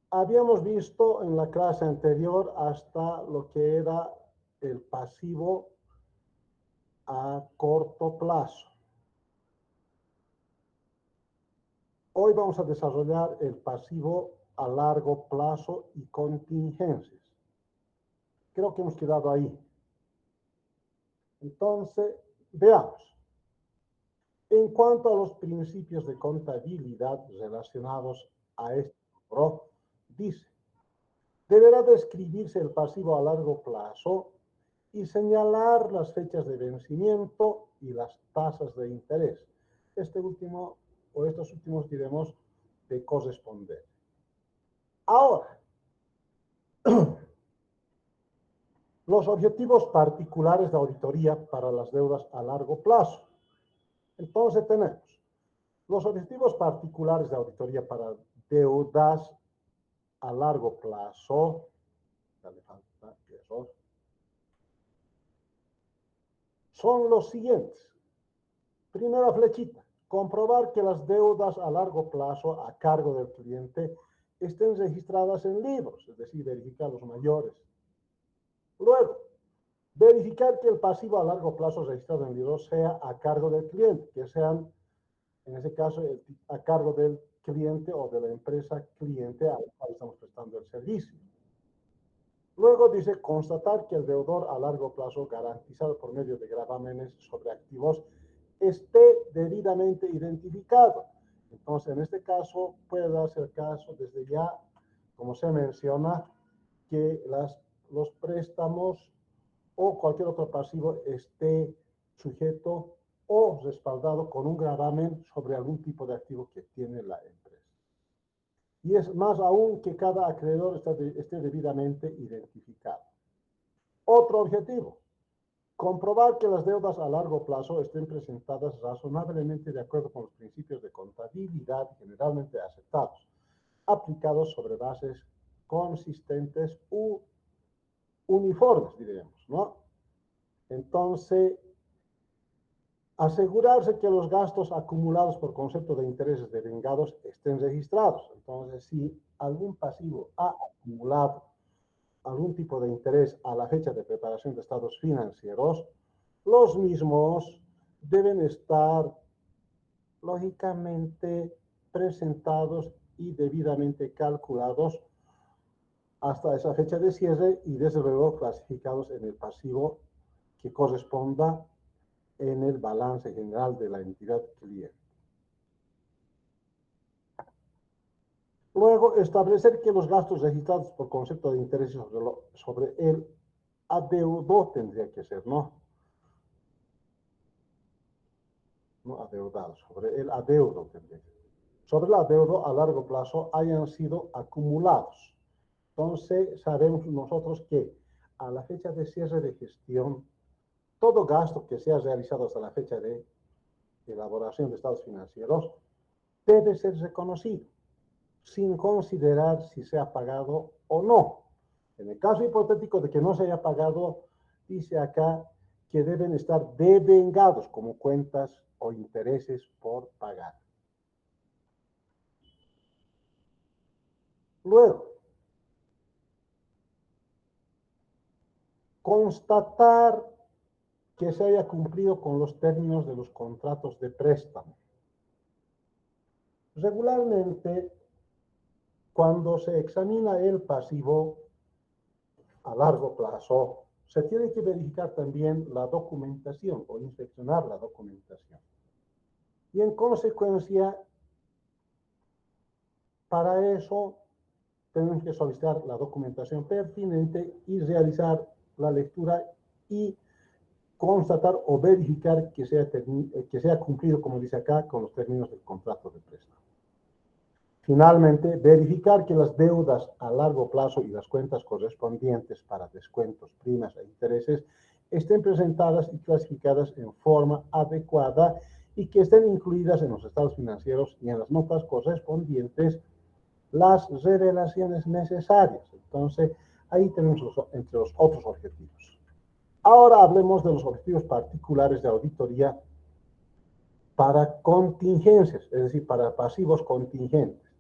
Habíamos visto en la clase anterior hasta lo que era el pasivo a corto plazo. Hoy vamos a desarrollar el pasivo a largo plazo y contingencias. Creo que hemos quedado ahí. Entonces, veamos. En cuanto a los principios de contabilidad relacionados a este libro, dice, deberá describirse el pasivo a largo plazo y señalar las fechas de vencimiento y las tasas de interés. Este último, o estos últimos diremos de corresponder. Ahora, los objetivos particulares de auditoría para las deudas a largo plazo. Entonces tenemos los objetivos particulares de auditoría para deudas a largo plazo. Dale falta error. Son los siguientes. Primera flechita, comprobar que las deudas a largo plazo a cargo del cliente estén registradas en libros, es decir, verificar los mayores. Luego, verificar que el pasivo a largo plazo registrado en libros sea a cargo del cliente, que sean, en ese caso, a cargo del cliente o de la empresa cliente a la cual estamos prestando el servicio. Luego dice constatar que el deudor a largo plazo garantizado por medio de gravámenes sobre activos esté debidamente identificado. Entonces, en este caso, puede darse el caso desde ya, como se menciona, que los préstamos o cualquier otro pasivo esté sujeto o respaldado con un gravamen sobre algún tipo de activo que tiene la empresa. Y es más aún que cada acreedor esté debidamente identificado. Otro objetivo, comprobar que las deudas a largo plazo estén presentadas razonablemente de acuerdo con los principios de contabilidad generalmente aceptados, aplicados sobre bases consistentes u uniformes, diremos, ¿no? Entonces, asegurarse que los gastos acumulados por concepto de intereses devengados estén registrados. Entonces, si algún pasivo ha acumulado algún tipo de interés a la fecha de preparación de estados financieros, los mismos deben estar lógicamente presentados y debidamente calculados hasta esa fecha de cierre y desde luego clasificados en el pasivo que corresponda en el balance general de la entidad cliente. Luego, establecer que los gastos registrados por concepto de interés sobre el adeudo tendría que ser, ¿no? No adeudado, sobre el adeudo tendría que ser. Sobre el adeudo a largo plazo hayan sido acumulados. Entonces, sabemos nosotros que a la fecha de cierre de gestión, todo gasto que sea realizado hasta la fecha de elaboración de estados financieros debe ser reconocido, sin considerar si se ha pagado o no. En el caso hipotético de que no se haya pagado, dice acá que deben estar devengados como cuentas o intereses por pagar. Luego, constatar que se haya cumplido con los términos de los contratos de préstamo. Regularmente, cuando se examina el pasivo a largo plazo, se tiene que verificar también la documentación o inspeccionar la documentación. Y en consecuencia, para eso tenemos que solicitar la documentación pertinente y realizar la lectura y constatar o verificar que sea cumplido, como dice acá, con los términos del contrato de préstamo. Finalmente, verificar que las deudas a largo plazo y las cuentas correspondientes para descuentos, primas e intereses estén presentadas y clasificadas en forma adecuada y que estén incluidas en los estados financieros y en las notas correspondientes las revelaciones necesarias. Entonces, ahí tenemos entre los otros objetivos. Ahora hablemos de los objetivos particulares de auditoría para contingencias, es decir, para pasivos contingentes.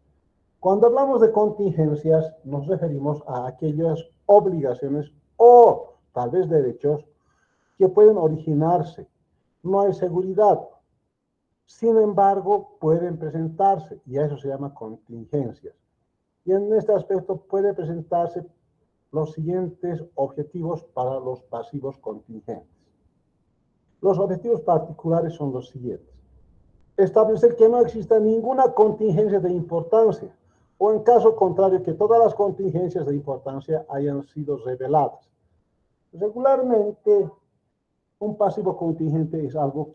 Cuando hablamos de contingencias, nos referimos a aquellas obligaciones o tal vez derechos que pueden originarse. No hay seguridad. Sin embargo, pueden presentarse y a eso se llama contingencias. Y en este aspecto puede presentarse los siguientes objetivos para los pasivos contingentes. Los objetivos particulares son los siguientes. Establecer que no exista ninguna contingencia de importancia o en caso contrario que todas las contingencias de importancia hayan sido reveladas. Regularmente, un pasivo contingente es algo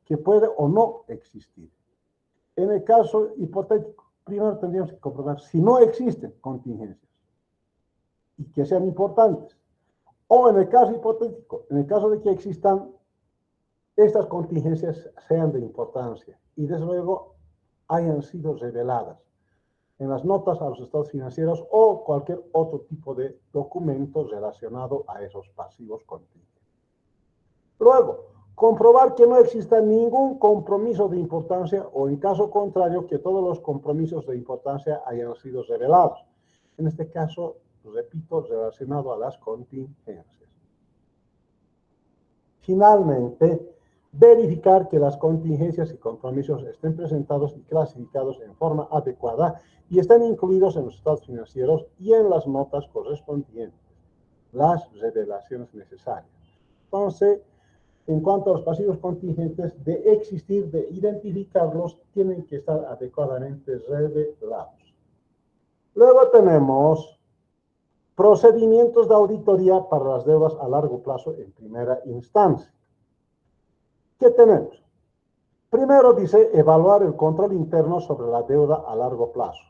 que puede o no existir. En el caso hipotético, primero tendríamos que comprobar si no existen contingencias y que sean importantes. O en el caso hipotético, en el caso de que existan, estas contingencias sean de importancia y desde luego hayan sido reveladas en las notas a los estados financieros o cualquier otro tipo de documento relacionado a esos pasivos contingentes. Luego, comprobar que no exista ningún compromiso de importancia o en caso contrario que todos los compromisos de importancia hayan sido revelados. En este caso, repito, relacionado a las contingencias. Finalmente, verificar que las contingencias y compromisos estén presentados y clasificados en forma adecuada y estén incluidos en los estados financieros y en las notas correspondientes, las revelaciones necesarias. Entonces, en cuanto a los pasivos contingentes, de existir, de identificarlos, tienen que estar adecuadamente revelados. Luego tenemos procedimientos de auditoría para las deudas a largo plazo en primera instancia. ¿Qué tenemos? Primero dice evaluar el control interno sobre la deuda a largo plazo.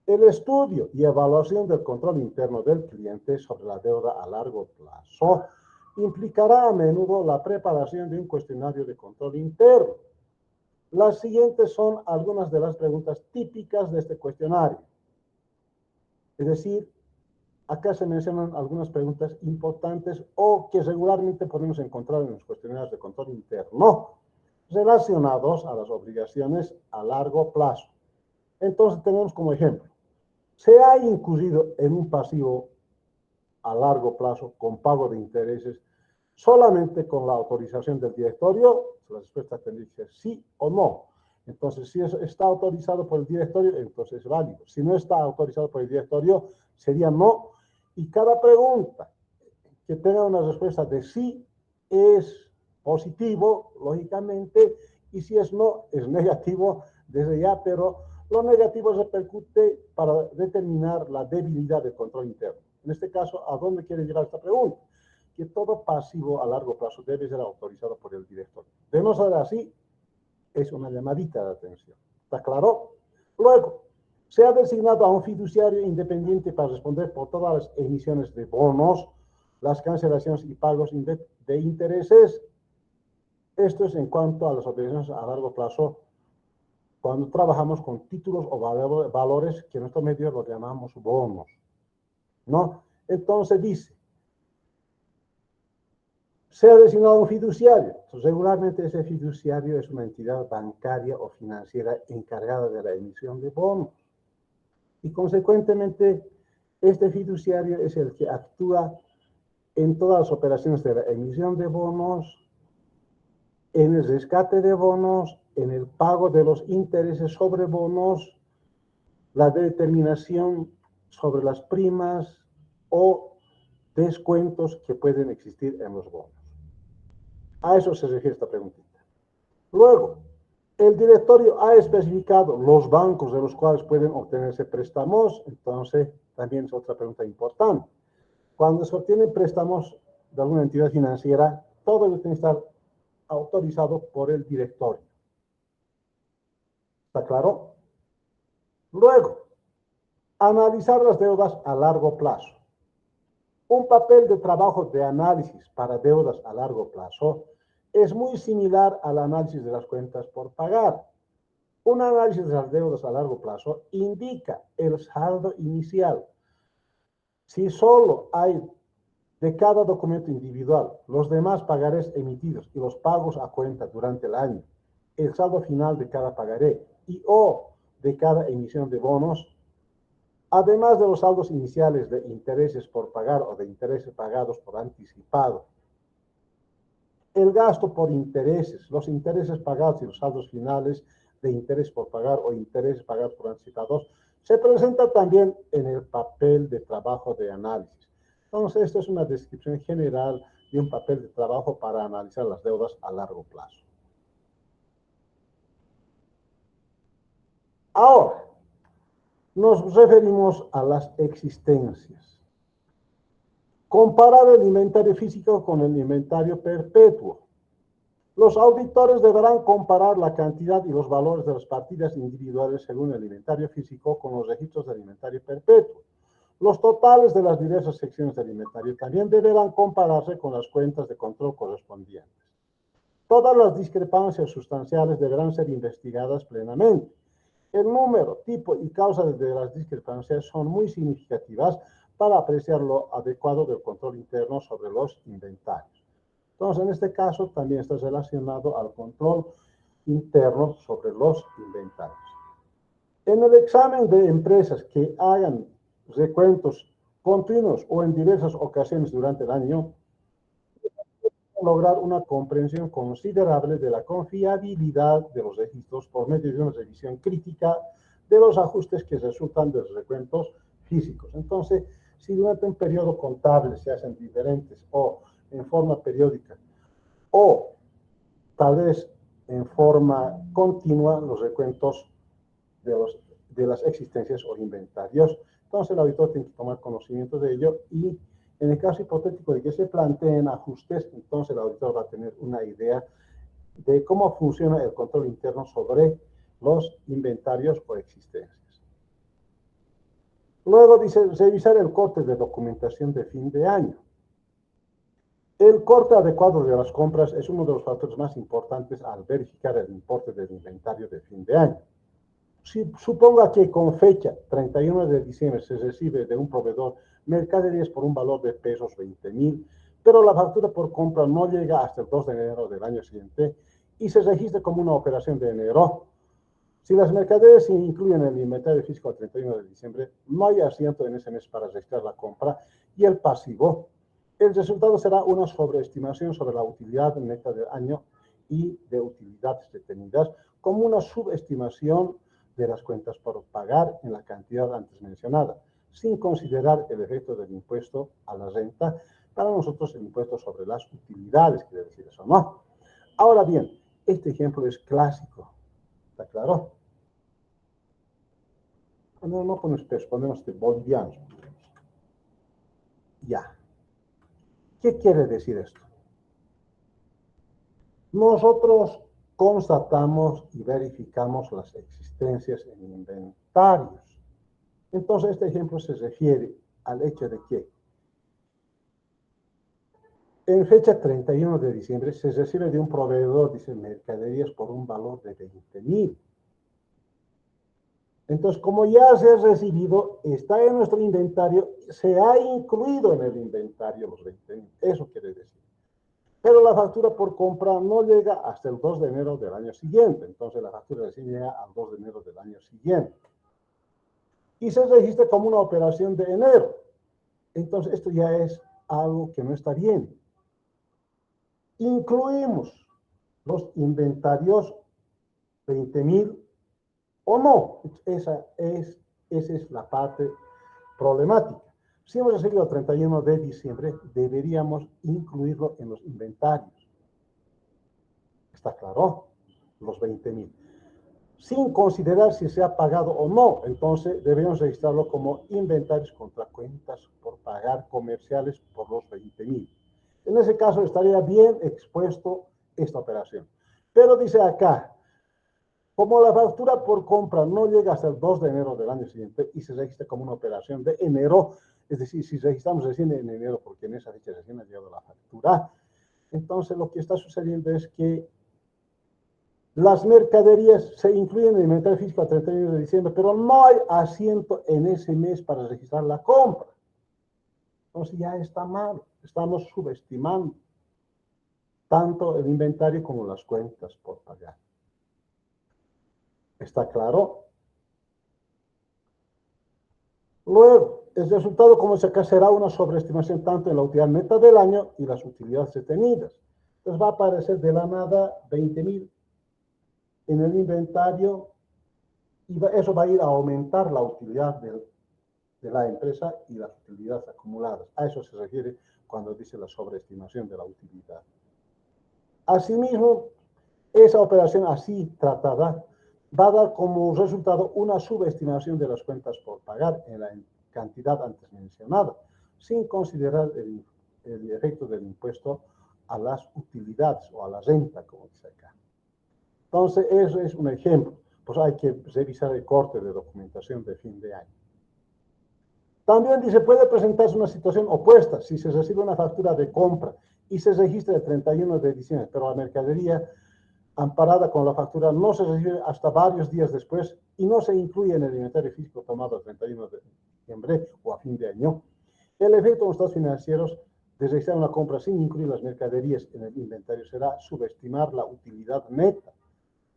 El estudio y evaluación del control interno del cliente sobre la deuda a largo plazo implicará a menudo la preparación de un cuestionario de control interno. Las siguientes son algunas de las preguntas típicas de este cuestionario. Es decir, acá se mencionan algunas preguntas importantes o que regularmente podemos encontrar en los cuestionarios de control interno relacionados a las obligaciones a largo plazo. Entonces tenemos como ejemplo, ¿se ha incurrido en un pasivo a largo plazo con pago de intereses solamente con la autorización del directorio? La respuesta tendría que ser sí o no. Entonces, si está autorizado por el directorio, entonces es válido. Si no está autorizado por el directorio, sería no. Y cada pregunta que tenga una respuesta de sí es positivo, lógicamente, y si es no, es negativo desde ya, pero lo negativo repercute para determinar la debilidad del control interno. En este caso, ¿a dónde quiere llegar esta pregunta? Que todo pasivo a largo plazo debe ser autorizado por el director. De no ser así, es una llamadita de atención. ¿Está claro? Luego, se ha designado a un fiduciario independiente para responder por todas las emisiones de bonos, las cancelaciones y pagos de intereses. Esto es en cuanto a las obligaciones a largo plazo cuando trabajamos con títulos o valores que en nuestro medio los llamamos bonos, ¿no? Entonces dice, se ha designado un fiduciario. Entonces, regularmente ese fiduciario es una entidad bancaria o financiera encargada de la emisión de bonos. Y consecuentemente, este fiduciario es el que actúa en todas las operaciones de la emisión de bonos, en el rescate de bonos, en el pago de los intereses sobre bonos, la determinación sobre las primas o descuentos que pueden existir en los bonos. A eso se refiere esta preguntita. Luego, el directorio ha especificado los bancos de los cuales pueden obtenerse préstamos, entonces también es otra pregunta importante. Cuando se obtienen préstamos de alguna entidad financiera, todo debe estar autorizado por el directorio. ¿Está claro? Luego, analizar las deudas a largo plazo. Un papel de trabajo de análisis para deudas a largo plazo es muy similar al análisis de las cuentas por pagar. Un análisis de las deudas a largo plazo indica el saldo inicial. Si solo hay de cada documento individual, los demás pagarés emitidos y los pagos a cuenta durante el año, el saldo final de cada pagaré y o de cada emisión de bonos, además de los saldos iniciales de intereses por pagar o de intereses pagados por anticipado. El gasto por intereses, los intereses pagados y los saldos finales de interés por pagar o intereses pagados por anticipados, se presenta también en el papel de trabajo de análisis. Entonces, esto es una descripción general de un papel de trabajo para analizar las deudas a largo plazo. Ahora, nos referimos a las existencias. Comparar el inventario físico con el inventario perpetuo. Los auditores deberán comparar la cantidad y los valores de las partidas individuales según el inventario físico con los registros del inventario perpetuo. Los totales de las diversas secciones del inventario también deberán compararse con las cuentas de control correspondientes. Todas las discrepancias sustanciales deberán ser investigadas plenamente. El número, tipo y causa de las discrepancias son muy significativas para apreciar lo adecuado del control interno sobre los inventarios. Entonces, en este caso, también está relacionado al control interno sobre los inventarios. En el examen de empresas que hagan recuentos continuos o en diversas ocasiones durante el año, lograr una comprensión considerable de la confiabilidad de los registros por medio de una revisión crítica de los ajustes que resultan de los recuentos físicos. Entonces, si durante un periodo contable se hacen diferentes o en forma periódica o tal vez en forma continua los recuentos de las existencias o inventarios, entonces el auditor tiene que tomar conocimiento de ello y en el caso hipotético de que se planteen ajustes, entonces el auditor va a tener una idea de cómo funciona el control interno sobre los inventarios o existencias. Luego dice, revisar el corte de documentación de fin de año. El corte adecuado de las compras es uno de los factores más importantes al verificar el importe del inventario de fin de año. Si suponga que con fecha 31 de diciembre se recibe de un proveedor mercaderías por un valor de pesos 20,000, pero la factura por compra no llega hasta el 2 de enero del año siguiente y se registra como una operación de enero. Si las mercaderías se incluyen en el inventario físico al 31 de diciembre, no hay asiento en ese mes para registrar la compra y el pasivo. El resultado será una sobreestimación sobre la utilidad neta del año y de utilidades retenidas, como una subestimación de las cuentas por pagar en la cantidad antes mencionada, sin considerar el efecto del impuesto a la renta. Para nosotros el impuesto sobre las utilidades, quiere decir eso, ¿no? Ahora bien, este ejemplo es clásico, ¿está claro? No ponemos pesos, ponemos bolivianos. Ya. ¿Qué quiere decir esto? Nosotros constatamos y verificamos las existencias en inventarios. Entonces, este ejemplo se refiere al hecho de que en fecha 31 de diciembre se recibe de un proveedor, dice, mercaderías por un valor de 20,000. Entonces, como ya se ha recibido, está en nuestro inventario, se ha incluido en el inventario los 20,000. Eso quiere decir. Pero la factura por compra no llega hasta el 2 de enero del año siguiente. Entonces, la factura recién llega al 2 de enero del año siguiente. Y se registra como una operación de enero. Entonces, esto ya es algo que no está bien. Incluimos los inventarios 20,000 o no. Esa es la parte problemática. Si hemos recibido el 31 de diciembre, deberíamos incluirlo en los inventarios. ¿Está claro? Los 20,000. Sin considerar si se ha pagado o no. Entonces, debemos registrarlo como inventarios contra cuentas por pagar comerciales por los 20,000. En ese caso, estaría bien expuesto esta operación. Pero dice acá, como la factura por compra no llega hasta el 2 de enero del año siguiente y se registra como una operación de enero, es decir, si registramos recién en enero, porque en esa fecha recién ha llegado la factura, entonces lo que está sucediendo es que las mercaderías se incluyen en el inventario físico al 31 de diciembre, pero no hay asiento en ese mes para registrar la compra. Entonces ya está mal, estamos subestimando tanto el inventario como las cuentas por pagar. ¿Está claro? Luego, el resultado, como se acá, será una sobreestimación tanto en la utilidad neta del año y las utilidades detenidas. Entonces va a aparecer de la nada 20.000 en el inventario y eso va a ir a aumentar la utilidad de la empresa y las utilidades acumuladas. A eso se refiere cuando dice la sobreestimación de la utilidad. Asimismo, esa operación así tratada va a dar como resultado una subestimación de las cuentas por pagar en la cantidad antes mencionada, sin considerar el efecto del impuesto a las utilidades o a la renta, como dice acá. Entonces, eso es un ejemplo. Pues hay que revisar el corte de documentación de fin de año. También dice, puede presentarse una situación opuesta si se recibe una factura de compra y se registra el 31 de diciembre, pero la mercadería amparada con la factura no se recibe hasta varios días después y no se incluye en el inventario físico tomado el 31 de diciembre o a fin de año. El efecto en los estados financieros de registrar una compra sin incluir las mercaderías en el inventario será subestimar la utilidad neta,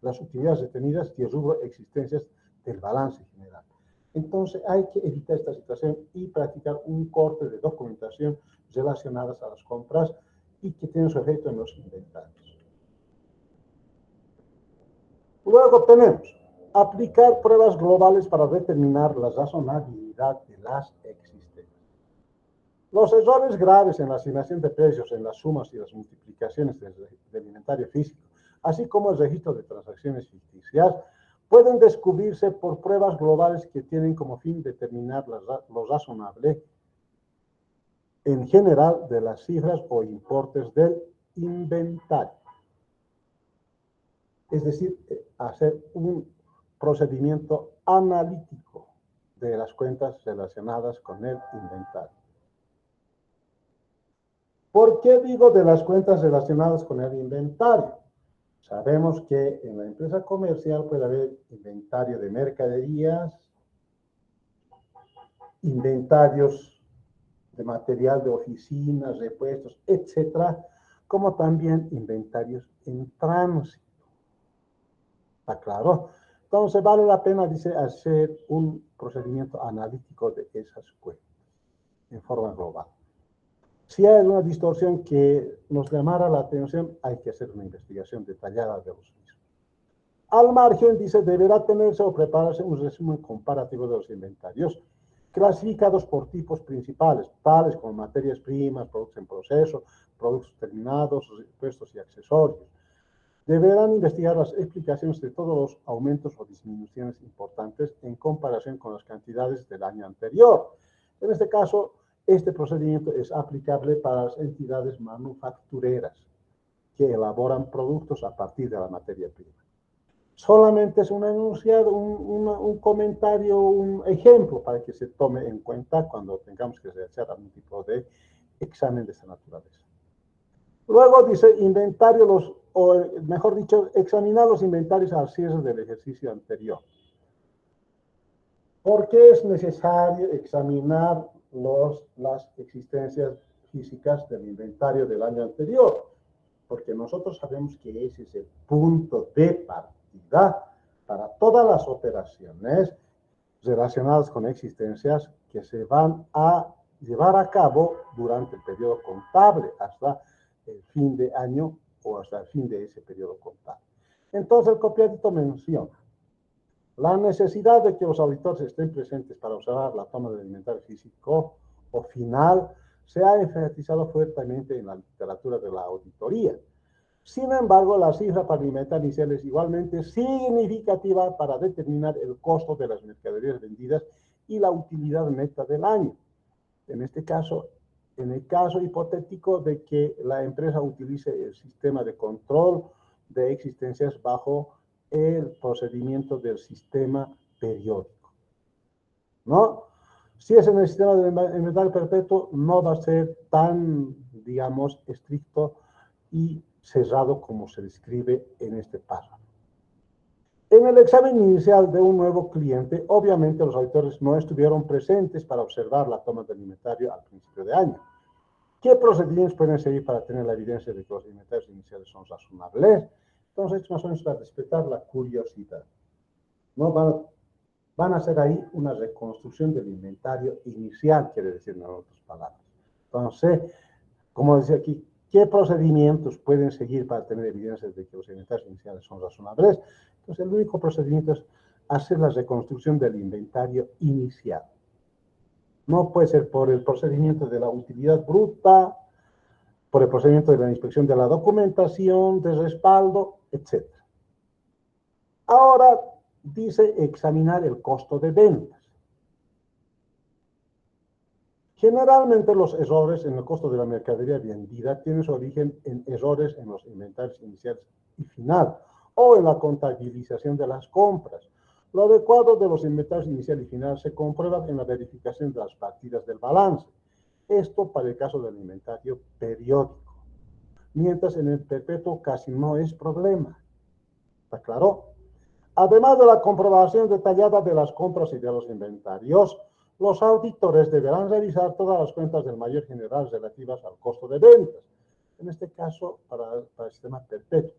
las utilidades retenidas y el rubro existencias del balance general. Entonces hay que evitar esta situación y practicar un corte de documentación relacionadas a las compras y que tienen su efecto en los inventarios. Luego tenemos aplicar pruebas globales para determinar la razonabilidad de las existencias. Los errores graves en la asignación de precios, en las sumas y las multiplicaciones del inventario físico, así como el registro de transacciones ficticias, pueden descubrirse por pruebas globales que tienen como fin determinar lo razonable en general de las cifras o importes del inventario. Es decir, hacer un procedimiento analítico de las cuentas relacionadas con el inventario. ¿Por qué digo de las cuentas relacionadas con el inventario? Sabemos que en la empresa comercial puede haber inventario de mercaderías, inventarios de material de oficinas, repuestos, etcétera, como también inventarios en tránsito. ¿Está claro? Entonces vale la pena, dice, hacer un procedimiento analítico de esas cuentas en forma global. Si hay una distorsión que nos llamara la atención, hay que hacer una investigación detallada de los mismos. Al margen, dice, deberá tenerse o prepararse un resumen comparativo de los inventarios, clasificados por tipos principales, tales como materias primas, productos en proceso, productos terminados, repuestos y accesorios. Deberán investigar las explicaciones de todos los aumentos o disminuciones importantes en comparación con las cantidades del año anterior. En este caso, este procedimiento es aplicable para las entidades manufactureras que elaboran productos a partir de la materia prima. Solamente es un enunciado, un comentario, un ejemplo para que se tome en cuenta cuando tengamos que realizar algún tipo de examen de esta naturaleza. Luego dice inventario, o mejor dicho, examinar los inventarios al cierre del ejercicio anterior. ¿Por qué es necesario examinar las existencias físicas del inventario del año anterior? Porque nosotros sabemos que ese es el punto de partida para todas las operaciones relacionadas con existencias que se van a llevar a cabo durante el periodo contable hasta el fin de año o hasta el fin de ese periodo contable. Entonces el copiadito menciona la necesidad de que los auditores estén presentes para observar la toma del inventario físico o final se ha enfatizado fuertemente en la literatura de la auditoría. Sin embargo, la cifra para el inventario inicial es igualmente significativa para determinar el costo de las mercaderías vendidas y la utilidad neta del año. En este caso, en el caso hipotético de que la empresa utilice el sistema de control de existencias bajo el procedimiento del sistema periódico, ¿no? Si es en el sistema de inventario perpetuo, no va a ser tan, digamos, estricto y cerrado como se describe en este párrafo. En el examen inicial de un nuevo cliente, obviamente los auditores no estuvieron presentes para observar la toma del inventario al principio de año. ¿Qué procedimientos pueden seguir para tener la evidencia de que los inventarios iniciales son razonables? Entonces, más o menos para respetar la curiosidad. No van a van a hacer ahí una reconstrucción del inventario inicial, quiere decir en otras palabras. Entonces, como decía aquí, ¿qué procedimientos pueden seguir para tener evidencias de que los inventarios iniciales son razonables? Entonces, el único procedimiento es hacer la reconstrucción del inventario inicial. No puede ser por el procedimiento de la utilidad bruta, por el procedimiento de la inspección de la documentación, de respaldo, etc. Ahora dice examinar el costo de ventas. Generalmente los errores en el costo de la mercadería vendida tienen su origen en errores en los inventarios iniciales y final o en la contabilización de las compras. Lo adecuado de los inventarios inicial y final se comprueba en la verificación de las partidas del balance. Esto para el caso del inventario periódico. Mientras en el perpetuo casi no es problema. ¿Está claro? Además de la comprobación detallada de las compras y de los inventarios, los auditores deberán revisar todas las cuentas del mayor general relativas al costo de ventas, en este caso para el sistema perpetuo,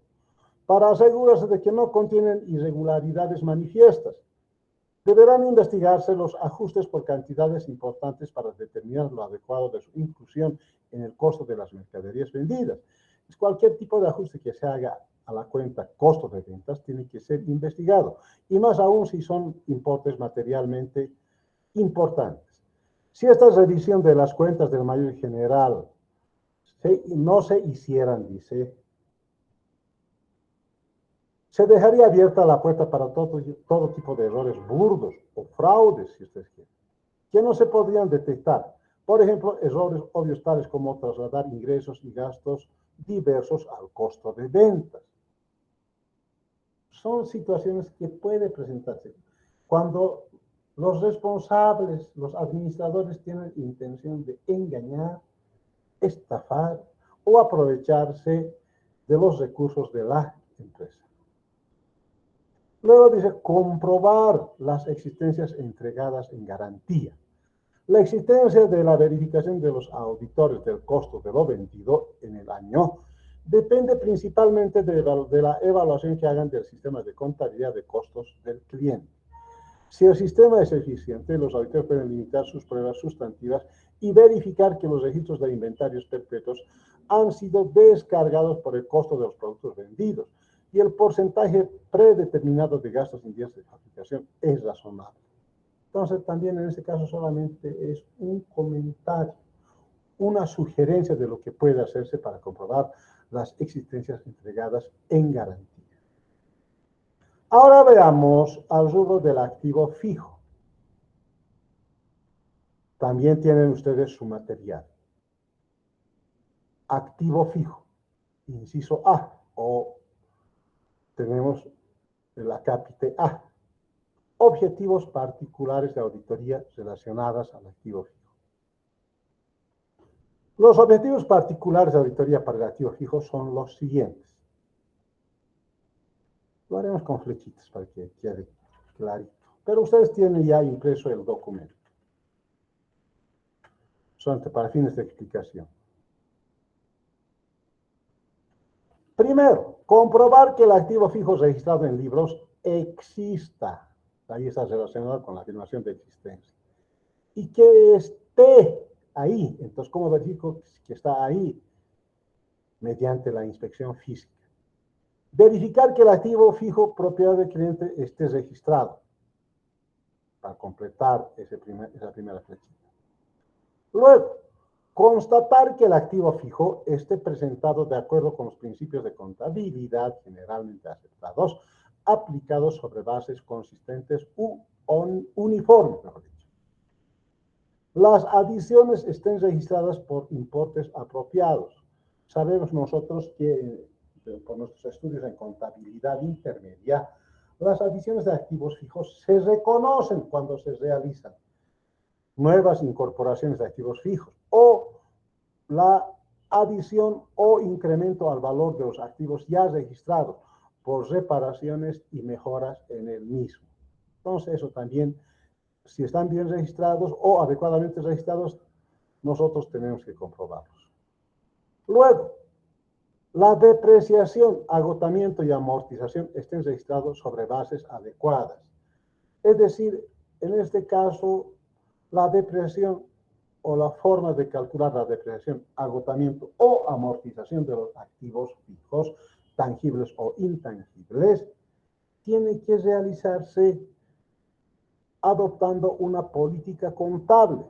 para asegurarse de que no contienen irregularidades manifiestas. Deberán investigarse los ajustes por cantidades importantes para determinar lo adecuado de su inclusión en el costo de las mercaderías vendidas. Cualquier tipo de ajuste que se haga a la cuenta costo de ventas tiene que ser investigado, y más aún si son importes materialmente importantes. Si esta revisión de las cuentas del mayor general no se hicieran, dice, se dejaría abierta la puerta para todo tipo de errores burdos o fraudes, si ustedes quieren, que no se podrían detectar. Por ejemplo, errores obvios tales como trasladar ingresos y gastos diversos al costo de ventas. Son situaciones que pueden presentarse cuando los responsables, los administradores tienen intención de engañar, estafar o aprovecharse de los recursos de la empresa. Luego dice comprobar las existencias entregadas en garantía. La existencia de la verificación de los auditores del costo de lo vendido en el año depende principalmente de la evaluación que hagan del sistema de contabilidad de costos del cliente. Si el sistema es eficiente, los auditores pueden limitar sus pruebas sustantivas y verificar que los registros de inventarios perpetuos han sido descargados por el costo de los productos vendidos y el porcentaje predeterminado de gastos en días de fabricación es razonable. Entonces, también en este caso solamente es un comentario, una sugerencia de lo que puede hacerse para comprobar las existencias entregadas en garantía. Ahora veamos al rubro del activo fijo. También tienen ustedes su material. Activo fijo, inciso A, o tenemos el acápite A. Objetivos particulares de auditoría relacionadas al activo fijo. Los objetivos particulares de auditoría para el activo fijo son los siguientes. Lo haremos con flechitas para que quede clarito. Pero ustedes tienen ya impreso el documento. Solamente para fines de explicación. Primero, comprobar que el activo fijo registrado en libros exista. Ahí está relacionado con la afirmación de existencia. Y que esté ahí. Entonces, ¿cómo verifico que está ahí? Mediante la inspección física. Verificar que el activo fijo propiedad del cliente esté registrado. Para completar esa primera flechita. Luego, constatar que el activo fijo esté presentado de acuerdo con los principios de contabilidad generalmente aceptados, aplicados sobre bases consistentes u uniformes, mejor dicho. Las adiciones estén registradas por importes apropiados. Sabemos nosotros que por nuestros estudios en contabilidad intermedia, las adiciones de activos fijos se reconocen cuando se realizan nuevas incorporaciones de activos fijos o la adición o incremento al valor de los activos ya registrados por reparaciones y mejoras en el mismo. Entonces, eso también, si están bien registrados o adecuadamente registrados, nosotros tenemos que comprobarlos. Luego, la depreciación, agotamiento y amortización estén registrados sobre bases adecuadas. Es decir, en este caso, la depreciación o la forma de calcular la depreciación, agotamiento o amortización de los activos fijos, tangibles o intangibles, tiene que realizarse adoptando una política contable.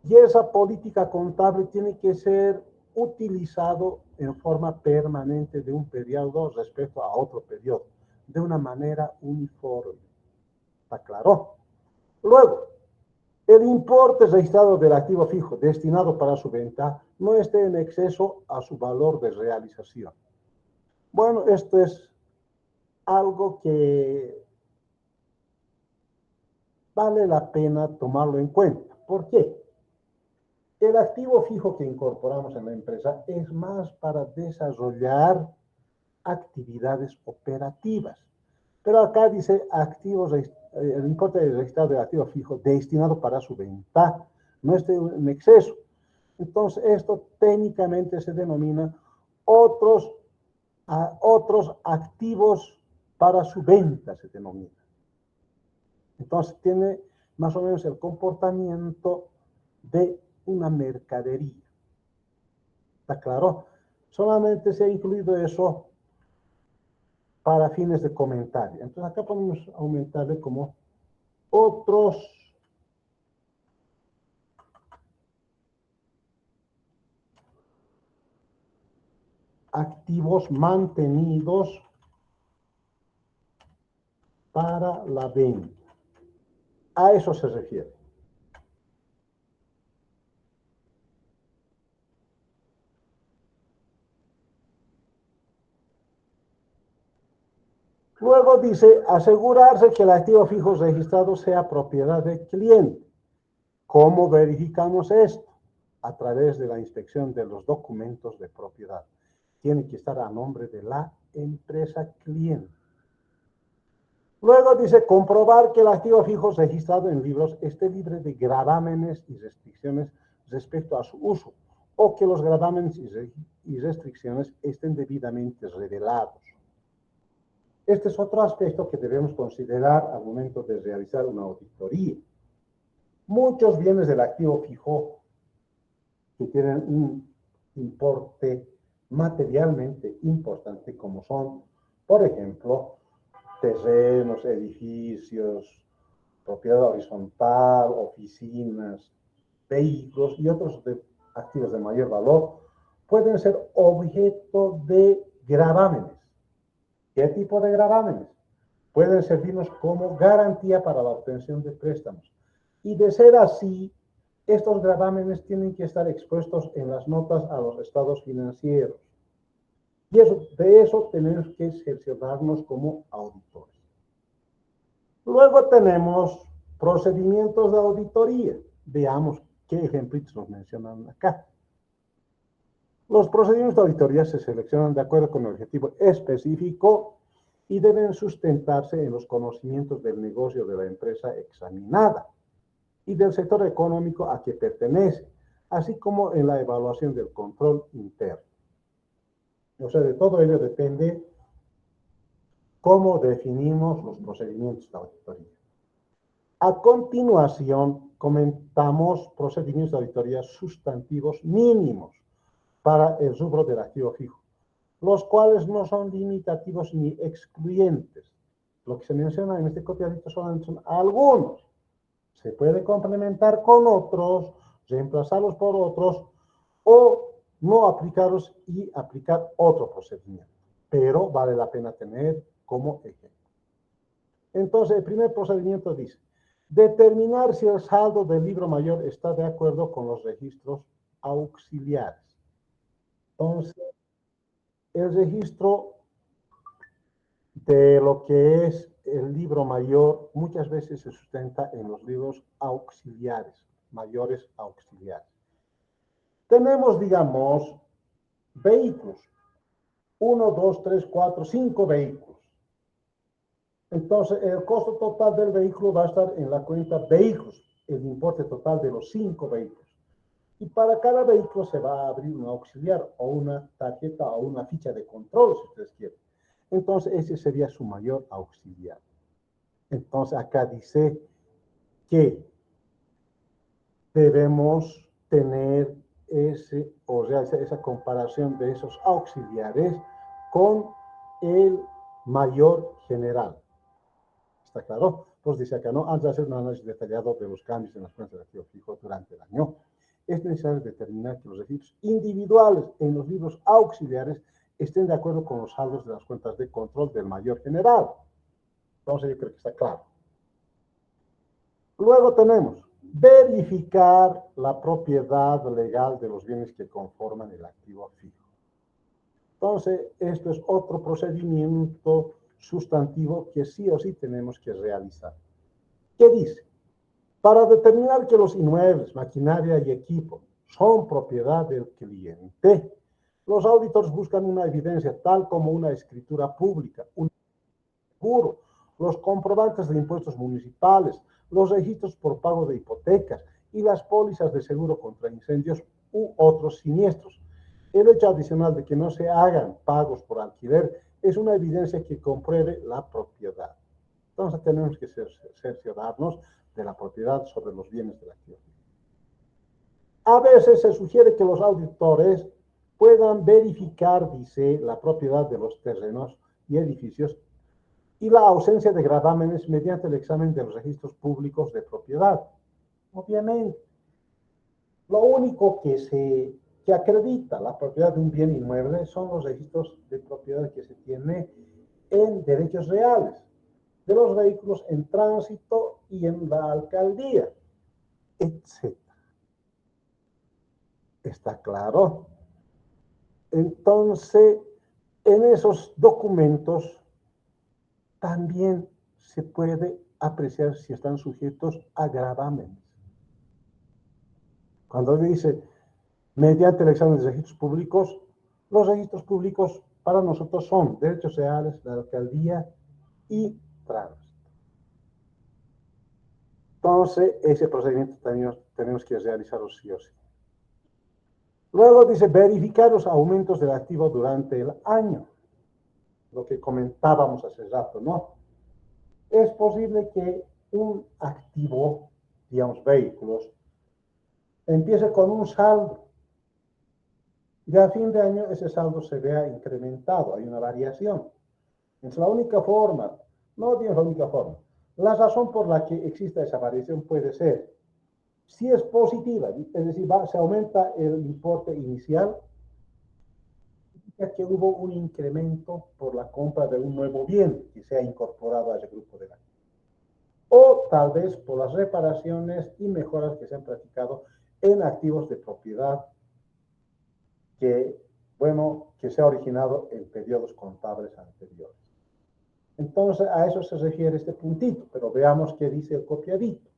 Y esa política contable tiene que ser utilizado en forma permanente de un periodo respecto a otro periodo, de una manera uniforme. ¿Está claro? Luego, el importe registrado del activo fijo destinado para su venta no esté en exceso a su valor de realización. Bueno, esto es algo que vale la pena tomarlo en cuenta. ¿Por qué? El activo fijo que incorporamos en la empresa es más para desarrollar actividades operativas. Pero acá dice activos, el importe registrado del activo fijo destinado para su venta no esté en exceso. Entonces, esto técnicamente se denomina otros activos para su venta, se denomina. Entonces, tiene más o menos el comportamiento de una mercadería. ¿Está claro? Solamente se ha incluido eso para fines de comentario. Entonces, acá podemos aumentarle como otros activos mantenidos para la venta. A eso se refiere. Luego dice, asegurarse que el activo fijo registrado sea propiedad del cliente. ¿Cómo verificamos esto? A través de la inspección de los documentos de propiedad. Tiene que estar a nombre de la empresa cliente. Luego dice, comprobar que el activo fijo registrado en libros esté libre de gravámenes y restricciones respecto a su uso, o que los gravámenes y restricciones estén debidamente revelados. Este es otro aspecto que debemos considerar al momento de realizar una auditoría. Muchos bienes del activo fijo que tienen un importe materialmente importante, como son, por ejemplo, terrenos, edificios, propiedad horizontal, oficinas, vehículos y otros activos de mayor valor, pueden ser objeto de gravámenes. ¿Qué tipo de gravámenes? Pueden servirnos como garantía para la obtención de préstamos. Y de ser así, estos gravámenes tienen que estar expuestos en las notas a los estados financieros. Y de eso tenemos que cerciorarnos como auditores. Luego tenemos procedimientos de auditoría. Veamos qué ejemplitos nos mencionan acá. Los procedimientos de auditoría se seleccionan de acuerdo con el objetivo específico y deben sustentarse en los conocimientos del negocio de la empresa examinada y del sector económico a que pertenece, así como en la evaluación del control interno. O sea, de todo ello depende cómo definimos los procedimientos de auditoría. A continuación, comentamos procedimientos de auditoría sustantivos mínimos para el rubro del activo fijo, los cuales no son limitativos ni excluyentes. Lo que se menciona en este copiadito solamente son algunos. Se puede complementar con otros, reemplazarlos por otros o no aplicarlos y aplicar otro procedimiento. Pero vale la pena tener como ejemplo. Entonces, el primer procedimiento dice, determinar si el saldo del libro mayor está de acuerdo con los registros auxiliares. Entonces, el registro de lo que es el libro mayor muchas veces se sustenta en los libros auxiliares, mayores auxiliares. Tenemos, digamos, vehículos. 1, 2, 3, 4, 5 vehículos. Entonces, el costo total del vehículo va a estar en la cuenta vehículos, el importe total de los 5 vehículos. Y para cada vehículo se va a abrir un auxiliar o una tarjeta o una ficha de control, si ustedes quieren. Entonces, ese sería su mayor auxiliar. Entonces, acá dice que debemos tener esa comparación de esos auxiliares con el mayor general. ¿Está claro? Entonces dice acá, ¿no? Antes de hacer un análisis detallado de los cambios en las cuentas de activo fijo durante el año, es necesario determinar que los registros individuales en los libros auxiliares estén de acuerdo con los saldos de las cuentas de control del mayor general. Entonces yo creo que está claro. Luego tenemos verificar la propiedad legal de los bienes que conforman el activo fijo. Entonces, esto es otro procedimiento sustantivo que sí o sí tenemos que realizar. ¿Qué dice? Para determinar que los inmuebles, maquinaria y equipo son propiedad del cliente, los auditores buscan una evidencia tal como una escritura pública, un seguro, los comprobantes de impuestos municipales, los registros por pago de hipotecas y las pólizas de seguro contra incendios u otros siniestros. El hecho adicional de que no se hagan pagos por alquiler es una evidencia que compruebe la propiedad. Entonces tenemos que cerciorarnos de la propiedad sobre los bienes del activo. A veces se sugiere que los auditores puedan verificar, dice, la propiedad de los terrenos y edificios y la ausencia de gravámenes mediante el examen de los registros públicos de propiedad. Obviamente, lo único que acredita la propiedad de un bien inmueble son los registros de propiedad que se tiene en derechos reales de los vehículos en tránsito y en la alcaldía, etc. ¿Está claro? Entonces, en esos documentos también se puede apreciar si están sujetos a gravámenes. Cuando dice, mediante el examen de registros públicos, los registros públicos para nosotros son derechos reales, la alcaldía y tránsito. Entonces, ese procedimiento también tenemos que realizarlo sí o sí. Luego dice, verificar los aumentos del activo durante el año. Lo que comentábamos hace rato, ¿no? Es posible que un activo, digamos, vehículos, empiece con un saldo y a fin de año ese saldo se vea incrementado, hay una variación. Es la única forma, no tiene la única forma. La razón por la que exista esa variación puede ser, si es positiva, es decir, se aumenta el importe inicial, ya que hubo un incremento por la compra de un nuevo bien que se ha incorporado a ese grupo de activos. O tal vez por las reparaciones y mejoras que se han practicado en activos de propiedad que se ha originado en periodos contables anteriores. Entonces, a eso se refiere este puntito, pero veamos qué dice el copiadito.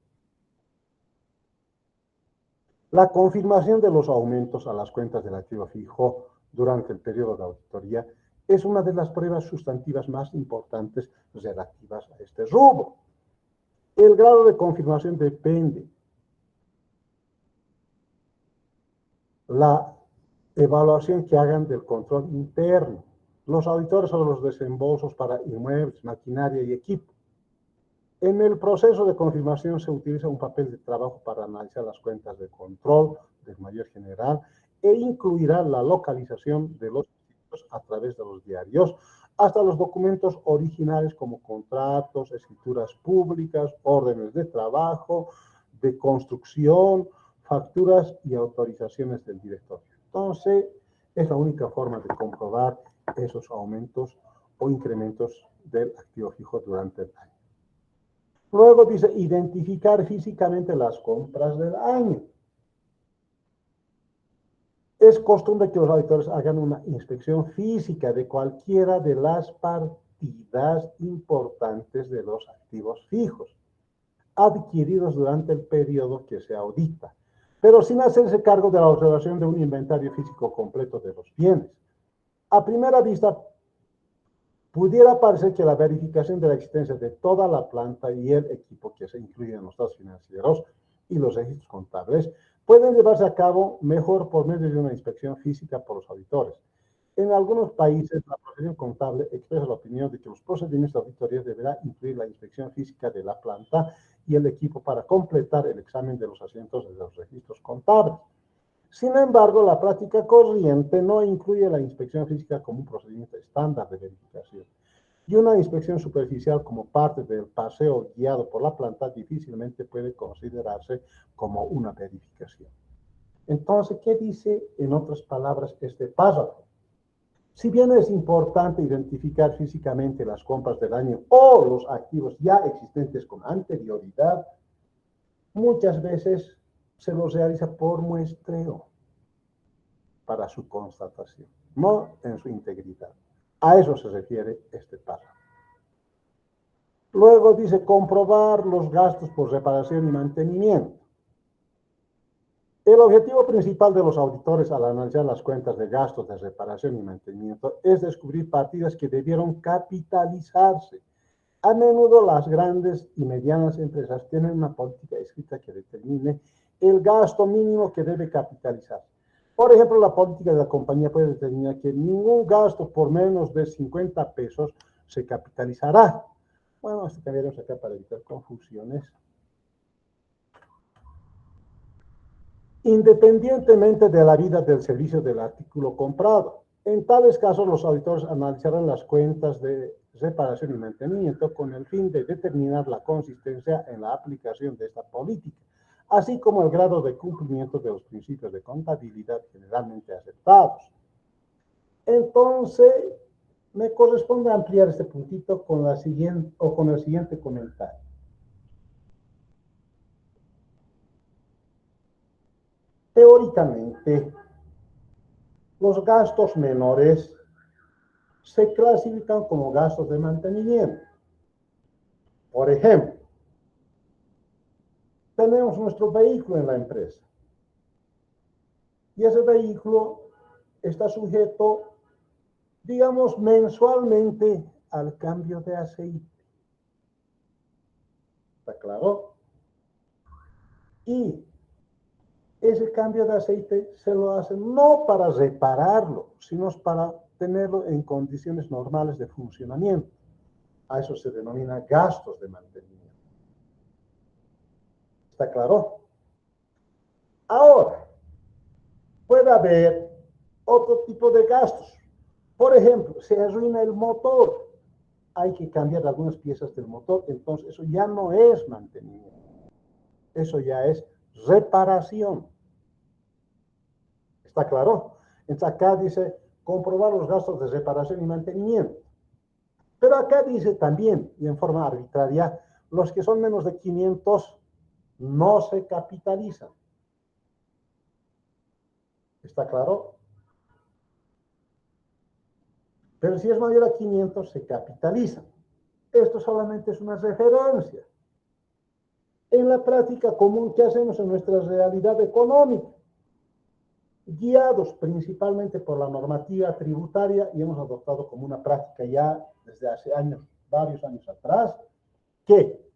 La confirmación de los aumentos a las cuentas del activo fijo durante el periodo de auditoría es una de las pruebas sustantivas más importantes relativas a este rubro. El grado de confirmación depende la evaluación que hagan del control interno, los auditores sobre los desembolsos para inmuebles, maquinaria y equipo. En el proceso de confirmación se utiliza un papel de trabajo para analizar las cuentas de control del mayor general e incluirá la localización de los registros a través de los diarios hasta los documentos originales como contratos, escrituras públicas, órdenes de trabajo, de construcción, facturas y autorizaciones del directorio. Entonces, es la única forma de comprobar esos aumentos o incrementos del activo fijo durante el año. Luego dice, identificar físicamente las compras del año. Es costumbre que los auditores hagan una inspección física de cualquiera de las partidas importantes de los activos fijos adquiridos durante el periodo que se audita, pero sin hacerse cargo de la observación de un inventario físico completo de los bienes. A primera vista, pudiera parecer que la verificación de la existencia de toda la planta y el equipo que se incluyen en los estados financieros y los registros contables pueden llevarse a cabo mejor por medio de una inspección física por los auditores. En algunos países, la profesión contable expresa la opinión de que los procedimientos de auditoría deberá incluir la inspección física de la planta y el equipo para completar el examen de los asientos de los registros contables. Sin embargo, la práctica corriente no incluye la inspección física como un procedimiento estándar de verificación. Y una inspección superficial como parte del paseo guiado por la planta difícilmente puede considerarse como una verificación. Entonces, ¿qué dice en otras palabras este párrafo? Si bien es importante identificar físicamente las compras del año o los activos ya existentes con anterioridad, muchas veces se los realiza por muestreo para su constatación, no en su integridad. A eso se refiere este párrafo. Luego dice comprobar los gastos por reparación y mantenimiento. El objetivo principal de los auditores al analizar las cuentas de gastos de reparación y mantenimiento es descubrir partidas que debieron capitalizarse. A menudo las grandes y medianas empresas tienen una política escrita que determine el gasto mínimo que debe capitalizarse. Por ejemplo, la política de la compañía puede determinar que ningún gasto por menos de 50 pesos se capitalizará. Bueno, esto cambiaremos acá para evitar confusiones. Independientemente de la vida del servicio del artículo comprado. En tales casos, los auditores analizarán las cuentas de reparación y mantenimiento con el fin de determinar la consistencia en la aplicación de esta política, así como el grado de cumplimiento de los principios de contabilidad generalmente aceptados. Entonces, me corresponde ampliar este puntito con el siguiente comentario. Teóricamente, los gastos menores se clasifican como gastos de mantenimiento. Por ejemplo, tenemos nuestro vehículo en la empresa y ese vehículo está sujeto, digamos, mensualmente al cambio de aceite. ¿Está claro? Y ese cambio de aceite se lo hacen no para repararlo, sino para tenerlo en condiciones normales de funcionamiento. A eso se denomina gastos de mantenimiento. ¿Está claro? Ahora, puede haber otro tipo de gastos. Por ejemplo, se arruina el motor, hay que cambiar algunas piezas del motor, entonces eso ya no es mantenimiento, eso ya es reparación. ¿Está claro? Entonces acá dice comprobar los gastos de reparación y mantenimiento. Pero acá dice también, y en forma arbitraria, los que son menos de 500 no se capitalizan. ¿Está claro? Pero si es mayor a 500, se capitalizan. Esto solamente es una referencia. En la práctica común, ¿qué hacemos en nuestra realidad económica? Guiados principalmente por la normativa tributaria, y hemos adoptado como una práctica ya desde hace años, varios años atrás, que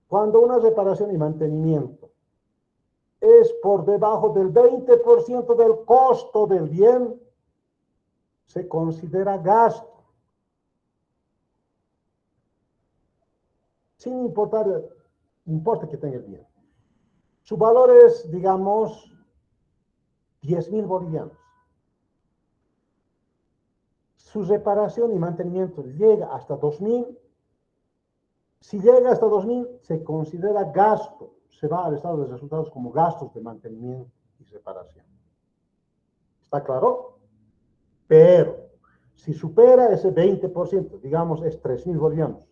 cuando una reparación y mantenimiento es por debajo del 20% del costo del bien, se considera gasto. Sin importa que tenga el bien. Su valor es, digamos, 10.000 bolivianos. Su reparación y mantenimiento llega hasta 2.000. Si llega hasta 2.000, se considera gasto. Se va al estado de resultados como gastos de mantenimiento y reparación. ¿Está claro? Pero si supera ese 20%, digamos es 3.000 bolivianos,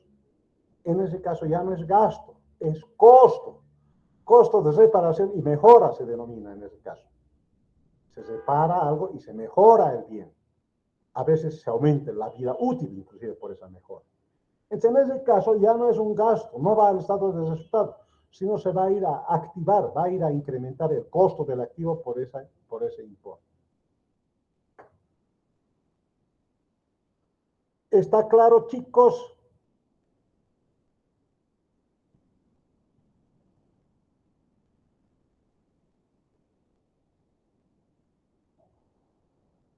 en ese caso ya no es gasto, es costo. Costo de reparación y mejora se denomina en ese caso. Se repara algo y se mejora el bien. A veces se aumenta la vida útil inclusive por esa mejora. Entonces, en ese caso ya no es un gasto, no va al estado de resultado, sino se va a ir a activar, va a ir a incrementar el costo del activo por ese importe. ¿Está claro, chicos?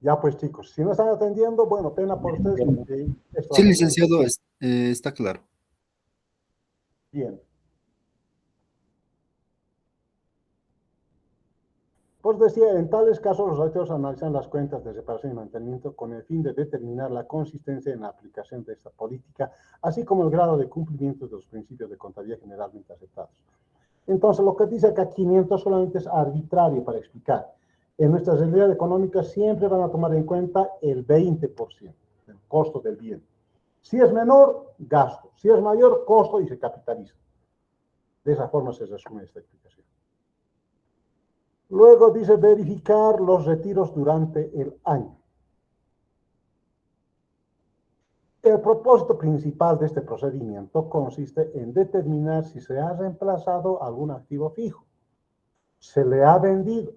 Ya pues chicos, si no están atendiendo, bueno, pena por ustedes porque esto va Sí, a ser licenciado, está claro. bien. Pues decía, en tales casos los auditores analizan las cuentas de separación y mantenimiento con el fin de determinar la consistencia en la aplicación de esta política, así como el grado de cumplimiento de los principios de contabilidad generalmente aceptados. Entonces, lo que dice acá 500 solamente es arbitrario para explicar. En nuestra realidad económica siempre van a tomar en cuenta el 20% del costo del bien. Si es menor, gasto. Si es mayor, costo y se capitaliza. De esa forma se resume esta explicación. Luego dice verificar los retiros durante el año. El propósito principal de este procedimiento consiste en determinar si se ha reemplazado algún activo fijo, se le ha vendido,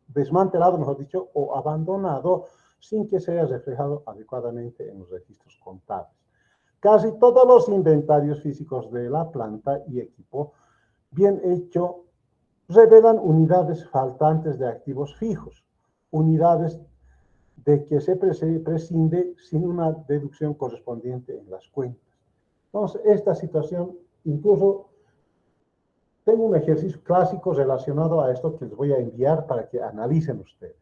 desmantelado, mejor dicho, o abandonado sin que se haya reflejado adecuadamente en los registros contables. Casi todos los inventarios físicos de la planta y equipo, bien hecho, revelan unidades faltantes de activos fijos, unidades de que se prescinde sin una deducción correspondiente en las cuentas. Entonces, esta situación, incluso tengo un ejercicio clásico relacionado a esto que les voy a enviar para que analicen ustedes.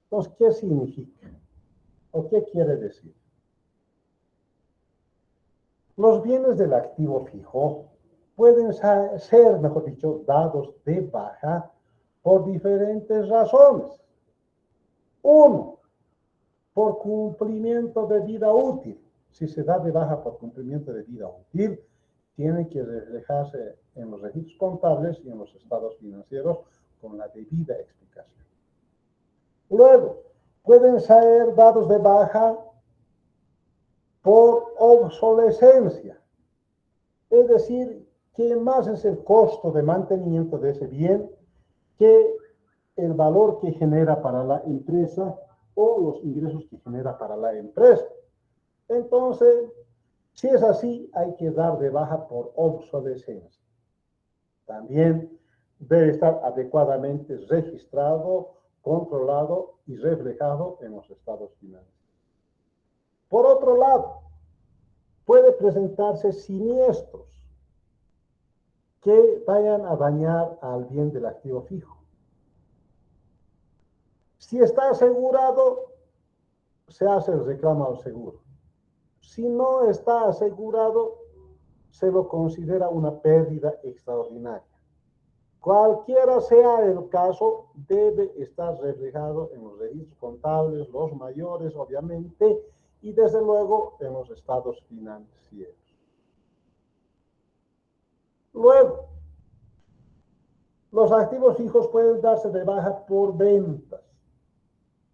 Entonces, ¿qué significa? ¿O qué quiere decir? Los bienes del activo fijo pueden ser, mejor dicho, dados de baja por diferentes razones. Uno, por cumplimiento de vida útil. Si se da de baja por cumplimiento de vida útil, tiene que reflejarse en los registros contables y en los estados financieros con la debida explicación. Luego, pueden ser dados de baja por obsolescencia, es decir, que más es el costo de mantenimiento de ese bien que el valor que genera para la empresa o los ingresos que genera para la empresa. Entonces, si es así, hay que dar de baja por obsolescencia. También debe estar adecuadamente registrado, controlado y reflejado en los estados financieros. Por otro lado, puede presentarse siniestros que vayan a dañar al bien del activo fijo. Si está asegurado, se hace el reclamo al seguro. Si no está asegurado, se lo considera una pérdida extraordinaria. Cualquiera sea el caso, debe estar reflejado en los registros contables, los mayores, obviamente, y desde luego en los estados financieros. Luego, los activos fijos pueden darse de baja por ventas,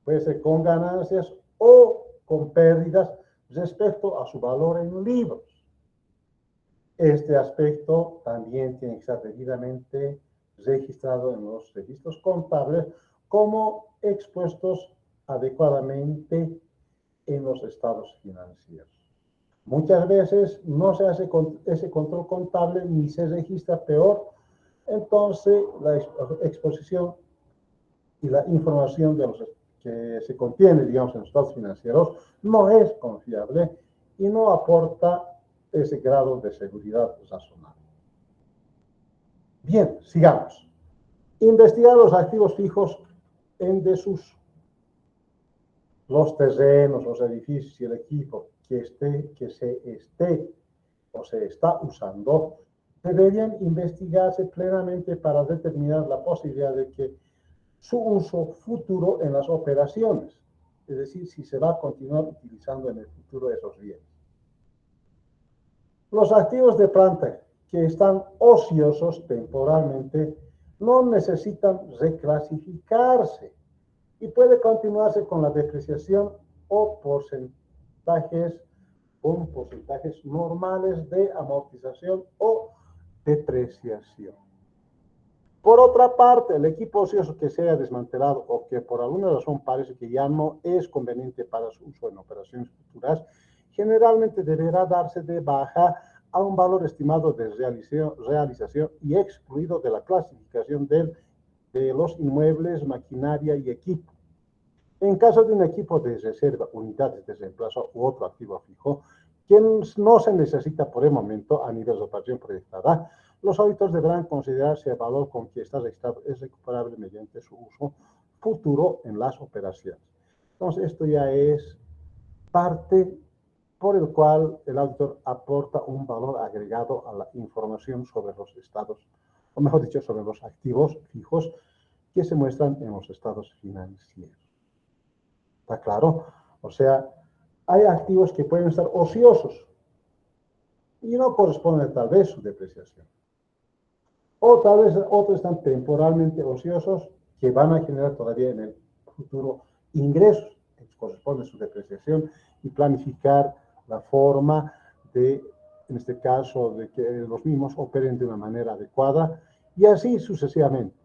puede ser con ganancias o con pérdidas respecto a su valor en libros. Este aspecto también tiene que estar debidamente registrado en los registros contables como expuestos adecuadamente en los estados financieros. Muchas veces no se hace ese control contable ni se registra, peor, entonces la exposición y la información de los que se contiene, digamos, en los estados financieros no es confiable y no aporta ese grado de seguridad razonable. Bien, sigamos. Investigar los activos fijos en desuso. Los terrenos, los edificios y el equipo que se esté o se está usando deberían investigarse plenamente para determinar la posibilidad de que su uso futuro en las operaciones, es decir, si se va a continuar utilizando en el futuro esos bienes. Los activos de planta que están ociosos temporalmente no necesitan reclasificarse y puede continuarse con la depreciación o con porcentajes normales de amortización o depreciación. Por otra parte, el equipo ocioso que se haya desmantelado o que por alguna razón parece que ya no es conveniente para su uso en operaciones futuras, generalmente deberá darse de baja a un valor estimado de realización y excluido de la clasificación de los inmuebles, maquinaria y equipo. En caso de un equipo de reserva, unidades de reemplazo u otro activo fijo, que no se necesita por el momento a nivel de operación proyectada, los auditores deberán considerar si el valor con que está registrado es recuperable mediante su uso futuro en las operaciones. Entonces, esto ya es parte por el cual el auditor aporta un valor agregado a la información sobre los estados, o mejor dicho, sobre los activos fijos que se muestran en los estados financieros. ¿Está claro? O sea, hay activos que pueden estar ociosos y no corresponde tal vez su depreciación. O tal vez otros están temporalmente ociosos que van a generar todavía en el futuro ingresos, que corresponde su depreciación, y planificar la forma de, en este caso, de que los mismos operen de una manera adecuada y así sucesivamente.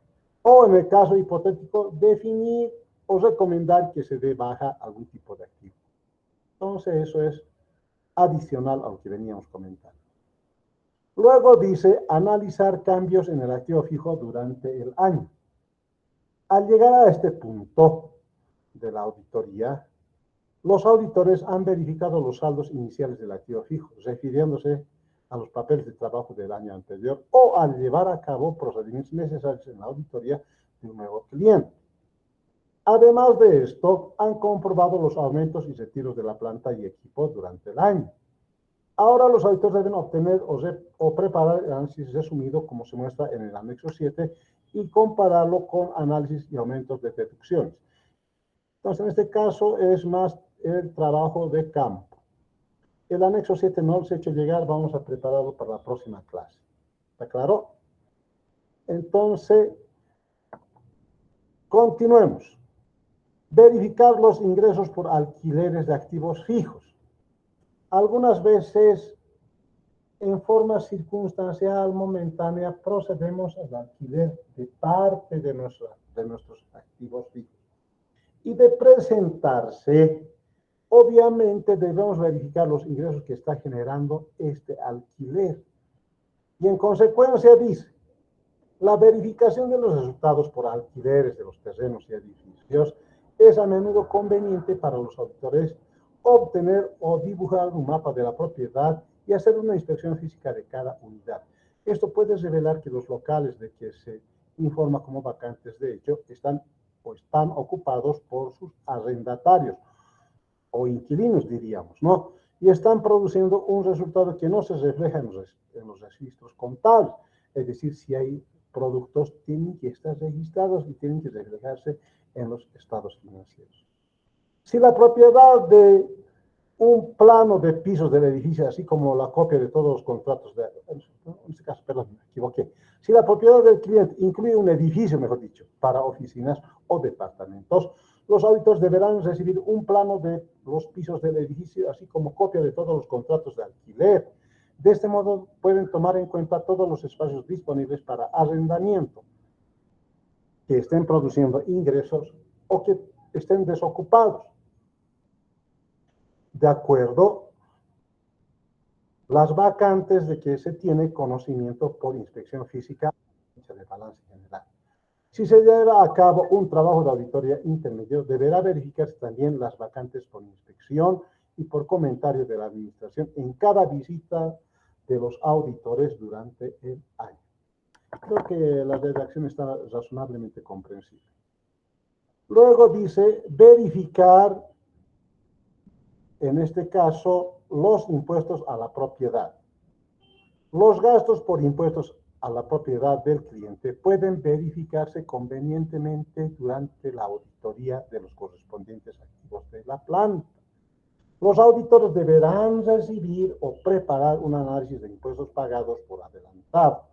O en el caso hipotético, definir o recomendar que se dé baja algún tipo de activo. Entonces, eso es adicional a lo que veníamos comentando. Luego dice analizar cambios en el activo fijo durante el año. Al llegar a este punto de la auditoría, los auditores han verificado los saldos iniciales del activo fijo, refiriéndose a los papeles de trabajo del año anterior o al llevar a cabo procedimientos necesarios en la auditoría de un nuevo cliente. Además de esto, han comprobado los aumentos y retiros de la planta y equipo durante el año. Ahora los auditores deben obtener o preparar el análisis resumido como se muestra en el anexo 7 y compararlo con análisis y aumentos de deducciones. Entonces, en este caso es más el trabajo de campo. El anexo 7 no los he hecho llegar, vamos a prepararlo para la próxima clase. ¿Está claro? Entonces, continuemos. Verificar los ingresos por alquileres de activos fijos. Algunas veces, en forma circunstancial, momentánea, procedemos al alquiler de parte de nuestros activos fijos. Y de presentarse, obviamente debemos verificar los ingresos que está generando este alquiler. Y en consecuencia dice, la verificación de los resultados por alquileres de los terrenos y edificios es a menudo conveniente para los auditores obtener o dibujar un mapa de la propiedad y hacer una inspección física de cada unidad. Esto puede revelar que los locales de que se informa como vacantes, de hecho, están ocupados por sus arrendatarios o inquilinos, diríamos, ¿no? Y están produciendo un resultado que no se refleja en los registros contables. Es decir, si hay productos, tienen que estar registrados y tienen que reflejarse en los estados financieros. Si la propiedad de un plano de pisos del edificio, así como la copia de todos los contratos, en este caso, perdón, me equivoqué. Si la propiedad del cliente incluye un edificio, mejor dicho, para oficinas o departamentos, los auditores deberán recibir un plano de los pisos del edificio, así como copia de todos los contratos de alquiler. De este modo, pueden tomar en cuenta todos los espacios disponibles para arrendamiento que estén produciendo ingresos o que estén desocupados. De acuerdo las vacantes de que se tiene conocimiento por inspección física de balance general. Si se lleva a cabo un trabajo de auditoría intermedio, deberá verificarse también las vacantes por inspección y por comentario de la administración en cada visita de los auditores durante el año. Creo que la redacción está razonablemente comprensible. Luego dice verificar, en este caso, los impuestos a la propiedad. Los gastos por impuestos a la propiedad del cliente pueden verificarse convenientemente durante la auditoría de los correspondientes activos de la planta. Los auditores deberán recibir o preparar un análisis de impuestos pagados por adelantado,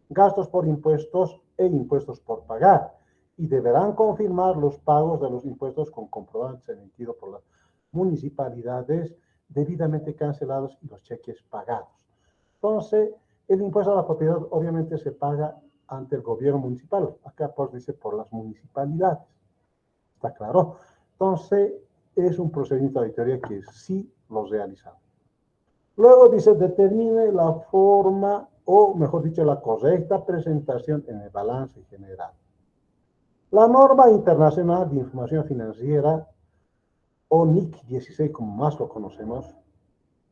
gastos por impuestos e impuestos por pagar, y deberán confirmar los pagos de los impuestos con comprobantes emitidos por las municipalidades debidamente cancelados y los cheques pagados. Entonces, el impuesto a la propiedad obviamente se paga ante el gobierno municipal. Acá pues dice por las municipalidades. ¿Está claro? Entonces, es un procedimiento de auditoría que sí lo realizamos. Luego dice, determine la forma, o mejor dicho, la correcta presentación en el balance general. La norma internacional de información financiera, o NIC 16, como más lo conocemos,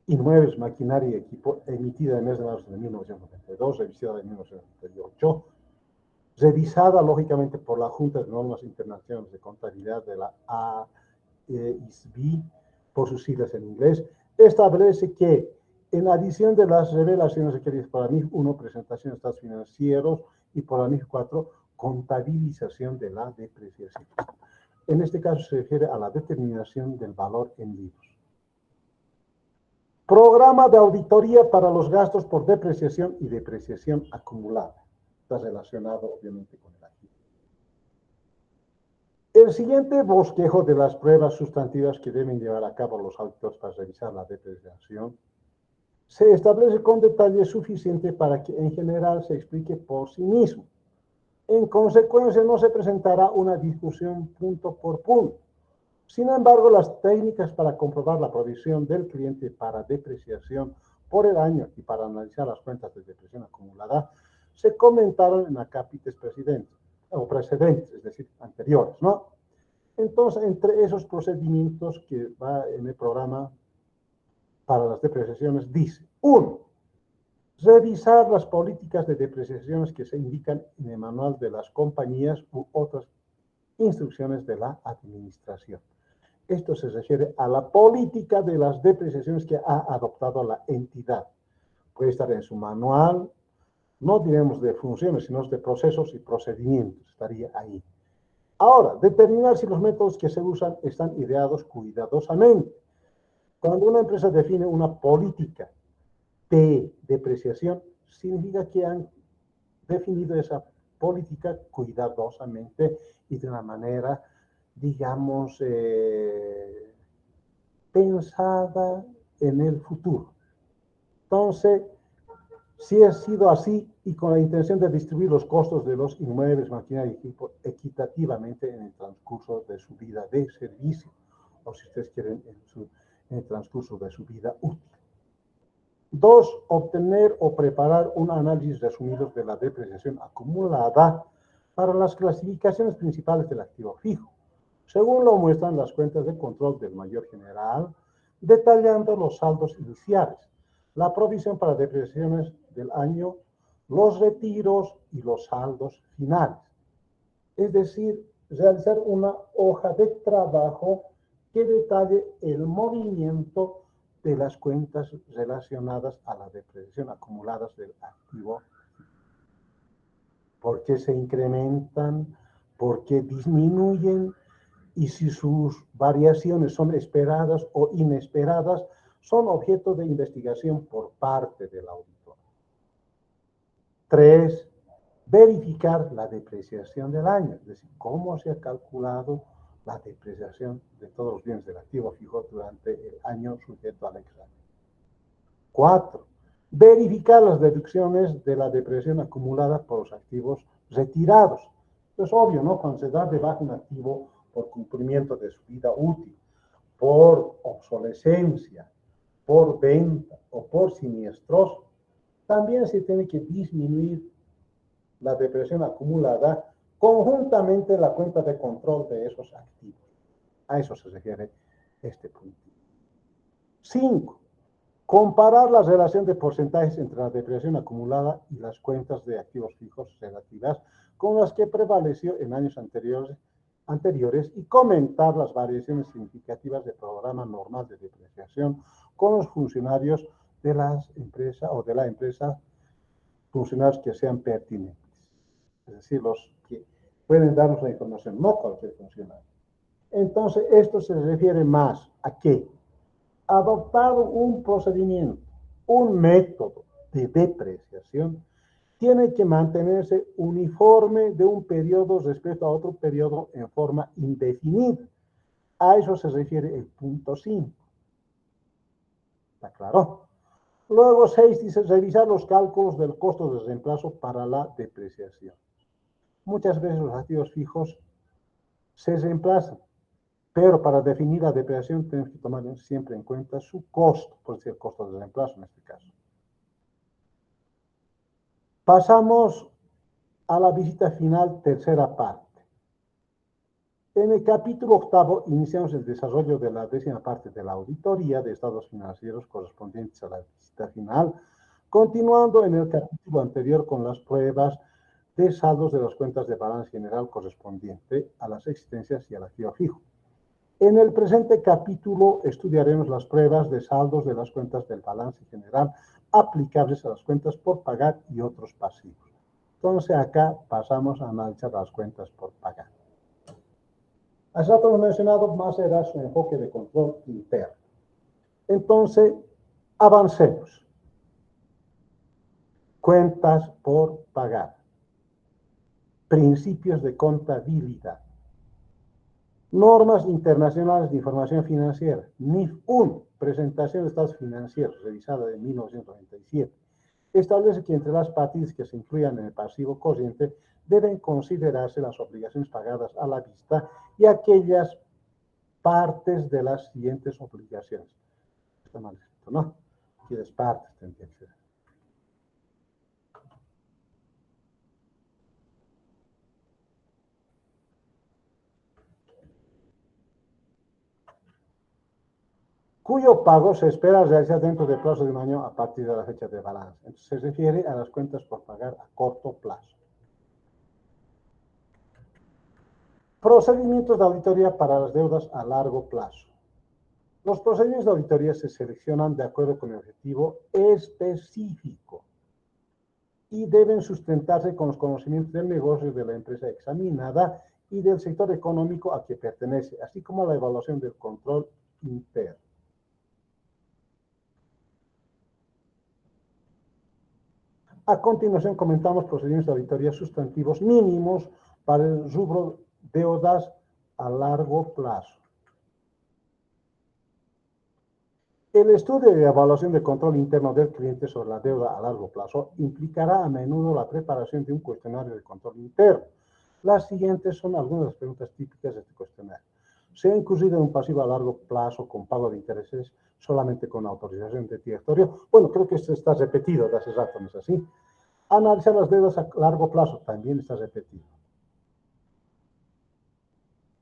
Inmuebles, Maquinaria y Equipo, emitida en el mes de marzo de 1992, revisada en 1998, revisada lógicamente por la Junta de Normas Internacionales de Contabilidad de la AISB, por sus siglas en inglés, establece que en adición de las revelaciones requeridas por la NIF 1, presentación de estados financieros, y por la NIF 4, contabilización de la depreciación. En este caso se refiere a la determinación del valor en libros. Programa de auditoría para los gastos por depreciación y depreciación acumulada. Está relacionado obviamente con el activo. El siguiente bosquejo de las pruebas sustantivas que deben llevar a cabo los auditores para revisar la depreciación se establece con detalle suficiente para que en general se explique por sí mismo. En consecuencia, no se presentará una discusión punto por punto. Sin embargo, las técnicas para comprobar la provisión del cliente para depreciación por el año y para analizar las cuentas de depreciación acumulada se comentaron en acápites precedentes, es decir, anteriores, ¿no? Entonces, entre esos procedimientos que va en el programa para las depreciaciones, dice, 1. Revisar las políticas de depreciaciones que se indican en el manual de las compañías u otras instrucciones de la administración. Esto se refiere a la política de las depreciaciones que ha adoptado la entidad. Puede estar en su manual, no diremos de funciones, sino de procesos y procedimientos, estaría ahí. Ahora, determinar si los métodos que se usan están ideados cuidadosamente. Cuando una empresa define una política de depreciación, significa que han definido esa política cuidadosamente y de una manera, digamos, pensada en el futuro. Entonces, si ha sido así y con la intención de distribuir los costos de los inmuebles, maquinaria y equipo equitativamente en el transcurso de su vida de servicio, o si ustedes quieren, en el transcurso de su vida útil. 2. Obtener o preparar un análisis resumido de la depreciación acumulada para las clasificaciones principales del activo fijo, según lo muestran las cuentas de control del mayor general, detallando los saldos iniciales, la provisión para depreciaciones del año, los retiros y los saldos finales. Es decir, realizar una hoja de trabajo que detalle el movimiento de las cuentas relacionadas a la depreciación acumuladas del activo. ¿Por qué se incrementan? ¿Por qué disminuyen? Y si sus variaciones son esperadas o inesperadas, son objeto de investigación por parte del auditor. 3. Verificar la depreciación del año, es decir, cómo se ha calculado la depreciación de todos los bienes del activo fijo durante el año sujeto al examen. 4. Verificar las deducciones de la depreciación acumulada por los activos retirados. Es obvio, ¿no? Cuando se da de baja un activo por cumplimiento de su vida útil, por obsolescencia, por venta o por siniestros, también se tiene que disminuir la depreciación acumulada conjuntamente la cuenta de control de esos activos. A eso se refiere este punto. 5. Comparar la relación de porcentajes entre la depreciación acumulada y las cuentas de activos fijos relativas con las que prevaleció en años anteriores y comentar las variaciones significativas del programa normal de depreciación con los funcionarios de las empresas o de la empresa, funcionarios que sean pertinentes. Es decir, los que pueden darnos la información, no cualquier funcionario. Entonces, esto se refiere más a qué? Adoptar un procedimiento, un método de depreciación, tiene que mantenerse uniforme de un periodo respecto a otro periodo en forma indefinida. A eso se refiere el punto 5. ¿Está claro? Luego 6 dice revisar los cálculos del costo de reemplazo para la depreciación. Muchas veces los activos fijos se reemplazan, pero para definir la depreciación tenemos que tomar siempre en cuenta su costo, por decir el costo de reemplazo en este caso. Pasamos a la visita final, tercera parte. En el capítulo 8 iniciamos el desarrollo de la 10ª parte de la auditoría de estados financieros correspondientes a la visita final, continuando en el capítulo anterior con las pruebas de saldos de las cuentas de balance general correspondiente a las existencias y al activo fijo. En el presente capítulo estudiaremos las pruebas de saldos de las cuentas del balance general aplicables a las cuentas por pagar y otros pasivos. Entonces acá pasamos a analizar las cuentas por pagar. Hace rato hemos mencionado, más era su enfoque de control interno. Entonces, avancemos. Cuentas por pagar. Principios de contabilidad. Normas internacionales de información financiera. NIF 1, presentación de estados financieros, revisada en 1997. Establece que entre las partidas que se incluyan en el pasivo corriente deben considerarse las obligaciones pagadas a la vista y aquellas partes de las siguientes obligaciones. Está mal escrito, ¿no? Aquí es partes, tendría que ser. Cuyo pago se espera realizar dentro del plazo de un año a partir de la fecha de balance. Entonces, se refiere a las cuentas por pagar a corto plazo. Procedimientos de auditoría para las deudas a largo plazo. Los procedimientos de auditoría se seleccionan de acuerdo con el objetivo específico y deben sustentarse con los conocimientos del negocio de la empresa examinada y del sector económico a que pertenece, así como la evaluación del control interno. A continuación comentamos procedimientos de auditoría sustantivos mínimos para el rubro deudas a largo plazo. El estudio y evaluación de control interno del cliente sobre la deuda a largo plazo implicará a menudo la preparación de un cuestionario de control interno. Las siguientes son algunas de las preguntas típicas de este cuestionario. ¿Se ha incurrido en un pasivo a largo plazo con pago de intereses solamente con autorización de directorio? Bueno, creo que esto está repetido de hace rato, ¿no es así? Analizar las deudas a largo plazo también está repetido.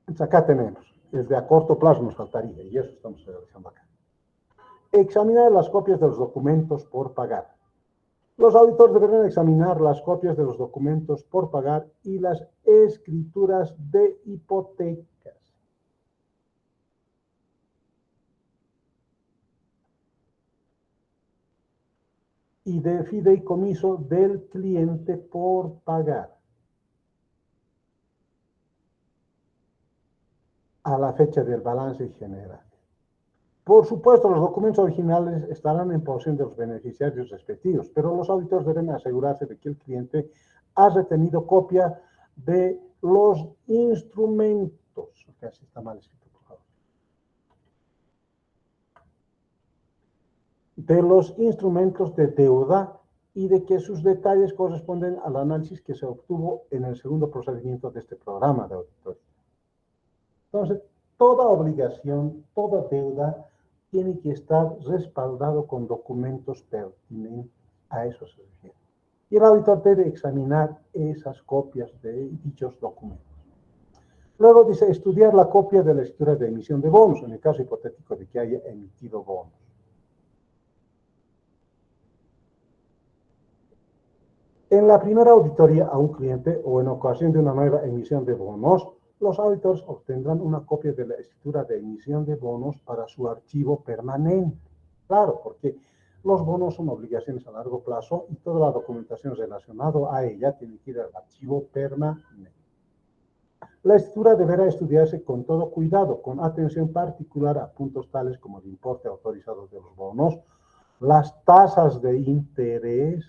Entonces acá tenemos, desde a corto plazo nos faltaría, y eso estamos realizando acá. Examinar las copias de los documentos por pagar. Los auditores deberán examinar las copias de los documentos por pagar y las escrituras de hipotecas. Y de fideicomiso del cliente por pagar a la fecha del balance general. Por supuesto, los documentos originales estarán en posesión de los beneficiarios respectivos, pero los auditores deben asegurarse de que el cliente ha retenido copia de los instrumentos. Casi está mal escrito, por favor. De los instrumentos de deuda y de que sus detalles corresponden al análisis que se obtuvo en el segundo procedimiento de este programa de auditoría. Entonces, toda obligación, toda deuda tiene que estar respaldado con documentos pertinentes, a eso se refiere. Y el auditor debe examinar esas copias de dichos documentos. Luego dice, estudiar la copia de la escritura de emisión de bonos, en el caso hipotético de que haya emitido bonos. En la primera auditoría a un cliente o en ocasión de una nueva emisión de bonos, los auditores obtendrán una copia de la escritura de emisión de bonos para su archivo permanente. Claro, porque los bonos son obligaciones a largo plazo y toda la documentación relacionada a ella tiene que ir al archivo permanente. La escritura deberá estudiarse con todo cuidado, con atención particular a puntos tales como el importe autorizado de los bonos, las tasas de interés,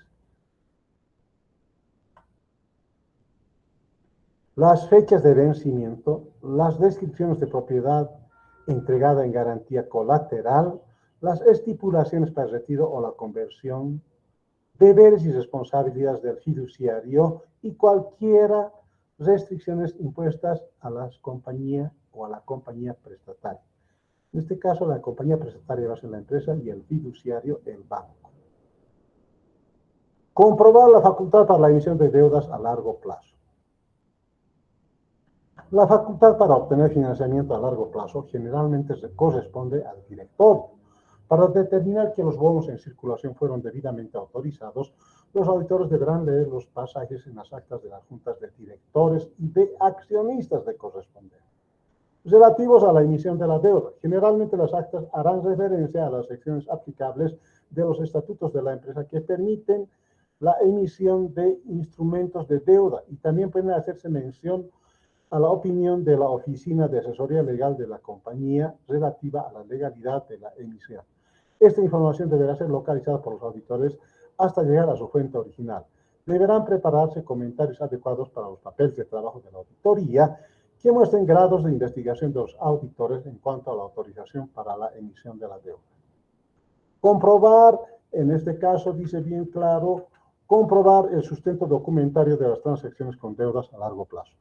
las fechas de vencimiento, las descripciones de propiedad entregada en garantía colateral, las estipulaciones para el retiro o la conversión, deberes y responsabilidades del fiduciario y cualquiera restricciones impuestas a las compañías o a la compañía prestataria. En este caso, la compañía prestataria va a ser la empresa y el fiduciario el banco. Comprobar la facultad para la emisión de deudas a largo plazo. La facultad para obtener financiamiento a largo plazo generalmente se corresponde al directorio. Para determinar que los bonos en circulación fueron debidamente autorizados, los auditores deberán leer los pasajes en las actas de las juntas de directores y de accionistas de correspondencia relativos a la emisión de la deuda. Generalmente las actas harán referencia a las secciones aplicables de los estatutos de la empresa que permiten la emisión de instrumentos de deuda y también pueden hacerse mención a la opinión de la Oficina de Asesoría Legal de la compañía relativa a la legalidad de la emisión. Esta información deberá ser localizada por los auditores hasta llegar a su fuente original. Deberán prepararse comentarios adecuados para los papeles de trabajo de la auditoría que muestren grados de investigación de los auditores en cuanto a la autorización para la emisión de la deuda. Comprobar, en este caso dice bien claro, comprobar el sustento documentario de las transacciones con deudas a largo plazo.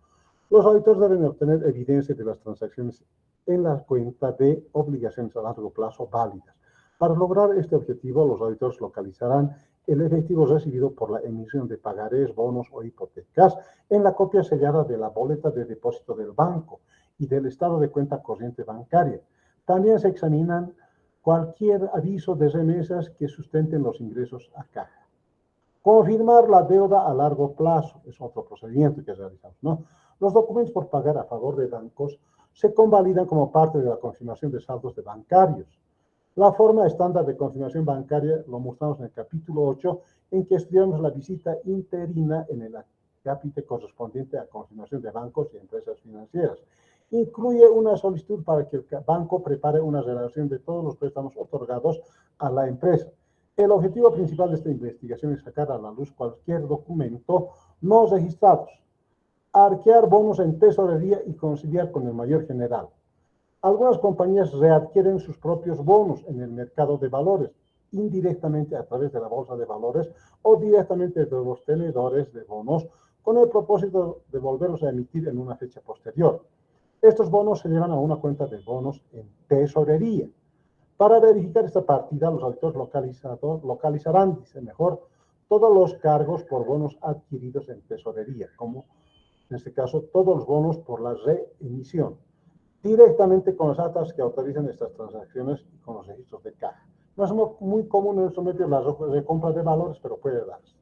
Los auditores deben obtener evidencia de las transacciones en la cuenta de obligaciones a largo plazo válidas. Para lograr este objetivo, los auditores localizarán el efectivo recibido por la emisión de pagarés, bonos o hipotecas en la copia sellada de la boleta de depósito del banco y del estado de cuenta corriente bancaria. También se examinan cualquier aviso de remesas que sustenten los ingresos a caja. Confirmar la deuda a largo plazo es otro procedimiento que realizamos, ¿no? Los documentos por pagar a favor de bancos se convalidan como parte de la confirmación de saldos de bancarios. La forma estándar de confirmación bancaria lo mostramos en el capítulo 8, en que estudiamos la visita interina en el capítulo correspondiente a confirmación de bancos y empresas financieras. Incluye una solicitud para que el banco prepare una relación de todos los préstamos otorgados a la empresa. El objetivo principal de esta investigación es sacar a la luz cualquier documento no registrado, arquear bonos en tesorería y conciliar con el mayor general. Algunas compañías readquieren sus propios bonos en el mercado de valores, indirectamente a través de la bolsa de valores o directamente de los tenedores de bonos, con el propósito de volverlos a emitir en una fecha posterior. Estos bonos se llevan a una cuenta de bonos en tesorería. Para verificar esta partida, los auditores localizarán, dice mejor, todos los cargos por bonos adquiridos en tesorería, como en este caso todos los bonos por la reemisión, directamente con las actas que autorizan estas transacciones y con los registros de caja. No es muy común en estos medios la recompra de valores, pero puede darse.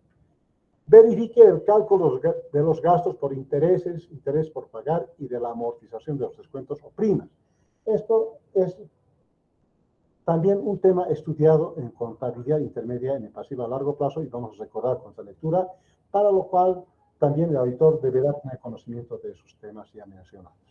Verifique el cálculo de los gastos por intereses, interés por pagar y de la amortización de los descuentos o primas. Esto es también un tema estudiado en contabilidad intermedia en el pasivo a largo plazo y vamos a recordar con esta lectura, para lo cual también el auditor deberá tener conocimiento de esos temas ya mencionados.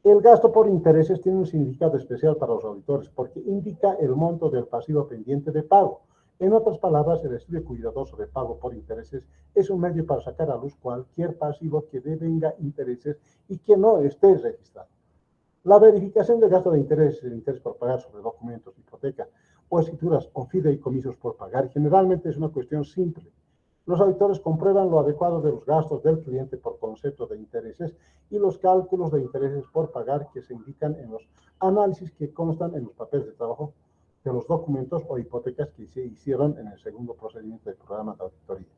El gasto por intereses tiene un significado especial para los auditores porque indica el monto del pasivo pendiente de pago. En otras palabras, el estudio cuidadoso de pago por intereses es un medio para sacar a luz cualquier pasivo que devenga intereses y que no esté registrado. La verificación del gasto de intereses, el interés por pagar sobre documentos, hipoteca o escrituras o fideicomisos por pagar, generalmente es una cuestión simple. Los auditores comprueban lo adecuado de los gastos del cliente por concepto de intereses y los cálculos de intereses por pagar que se indican en los análisis que constan en los papeles de trabajo de los documentos o hipotecas que se hicieron en el segundo procedimiento del programa de auditoría.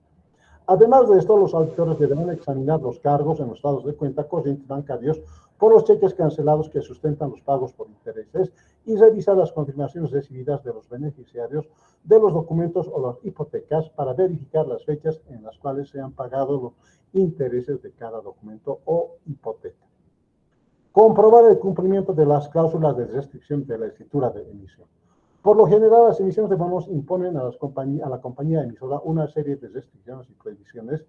Además de esto, los auditores deberán examinar los cargos en los estados de cuenta corrientes bancarios por los cheques cancelados que sustentan los pagos por intereses y revisar las confirmaciones recibidas de los beneficiarios de los documentos o las hipotecas para verificar las fechas en las cuales se han pagado los intereses de cada documento o hipoteca. Comprobar el cumplimiento de las cláusulas de restricción de la escritura de emisión. Por lo general, las emisiones de bonos imponen a la compañía emisora una serie de restricciones y prohibiciones,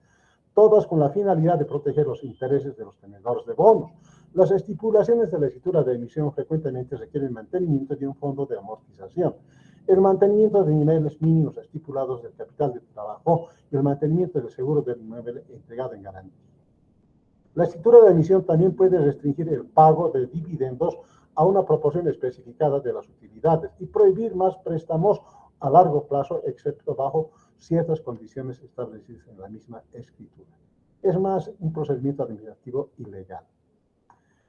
todas con la finalidad de proteger los intereses de los tenedores de bonos. Las estipulaciones de la escritura de emisión frecuentemente requieren mantenimiento de un fondo de amortización, el mantenimiento de niveles mínimos estipulados del capital de trabajo y el mantenimiento del seguro del inmueble entregado en garantía. La escritura de emisión también puede restringir el pago de dividendos a una proporción especificada de las utilidades y prohibir más préstamos a largo plazo, excepto bajo ciertas condiciones establecidas en la misma escritura. Es más un procedimiento administrativo ilegal.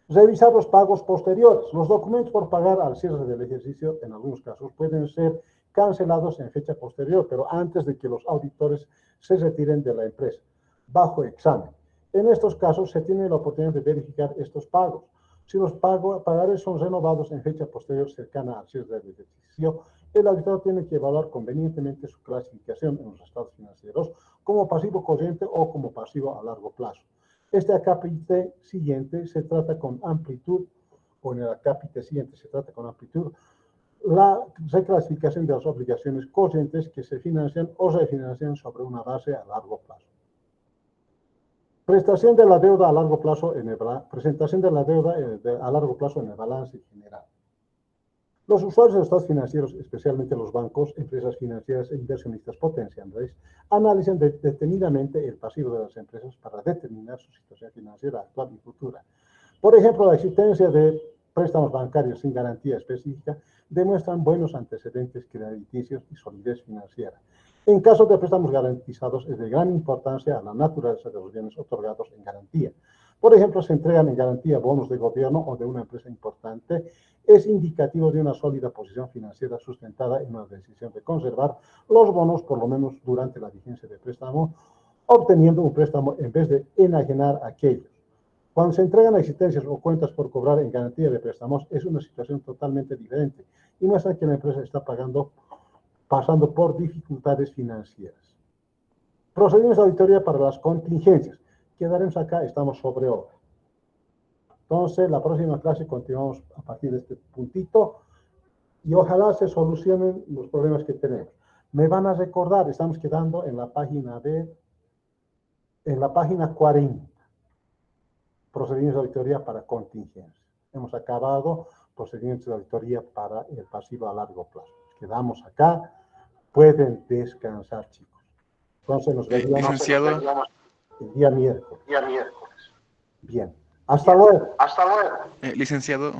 Revisar los pagos posteriores. Los documentos por pagar al cierre del ejercicio, en algunos casos, pueden ser cancelados en fecha posterior, pero antes de que los auditores se retiren de la empresa, bajo examen. En estos casos se tiene la oportunidad de verificar estos pagos. Si los pagares son renovados en fecha posterior cercana al cierre del ejercicio, el auditor tiene que evaluar convenientemente su clasificación en los estados financieros como pasivo corriente o como pasivo a largo plazo. Este acápite siguiente se trata con amplitud, o en el acápite siguiente se trata con amplitud, la reclasificación de las obligaciones corrientes que se financian o refinancian sobre una base a largo plazo. Prestación de la deuda a largo plazo presentación de la deuda a largo plazo en el balance general. Los usuarios de los estados financieros, especialmente los bancos, empresas financieras e inversionistas potenciales, analizan detenidamente el pasivo de las empresas para determinar su situación financiera actual y futura. Por ejemplo, la existencia de préstamos bancarios sin garantía específica demuestran buenos antecedentes crediticios y solidez financiera. En caso de préstamos garantizados, es de gran importancia a la naturaleza de los bienes otorgados en garantía. Por ejemplo, se entregan en garantía bonos de gobierno o de una empresa importante, es indicativo de una sólida posición financiera sustentada en una decisión de conservar los bonos por lo menos durante la vigencia del préstamo, obteniendo un préstamo en vez de enajenar aquellos. Cuando se entregan existencias o cuentas por cobrar en garantía de préstamos, es una situación totalmente diferente y muestra que la empresa está pasando por dificultades financieras. Procedimientos de auditoría para las contingencias. Quedaremos acá, estamos sobre hora. Entonces, la próxima clase continuamos a partir de este puntito y ojalá se solucionen los problemas que tenemos. Me van a recordar, estamos quedando en la página 40. Procedimientos de auditoría para contingencias. Hemos acabado procedimientos de auditoría para el pasivo a largo plazo. Quedamos acá. Pueden descansar, chicos. Entonces nos veríamos licenciado, el día miércoles. Bien. Hasta luego. Licenciado,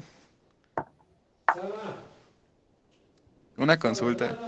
una consulta.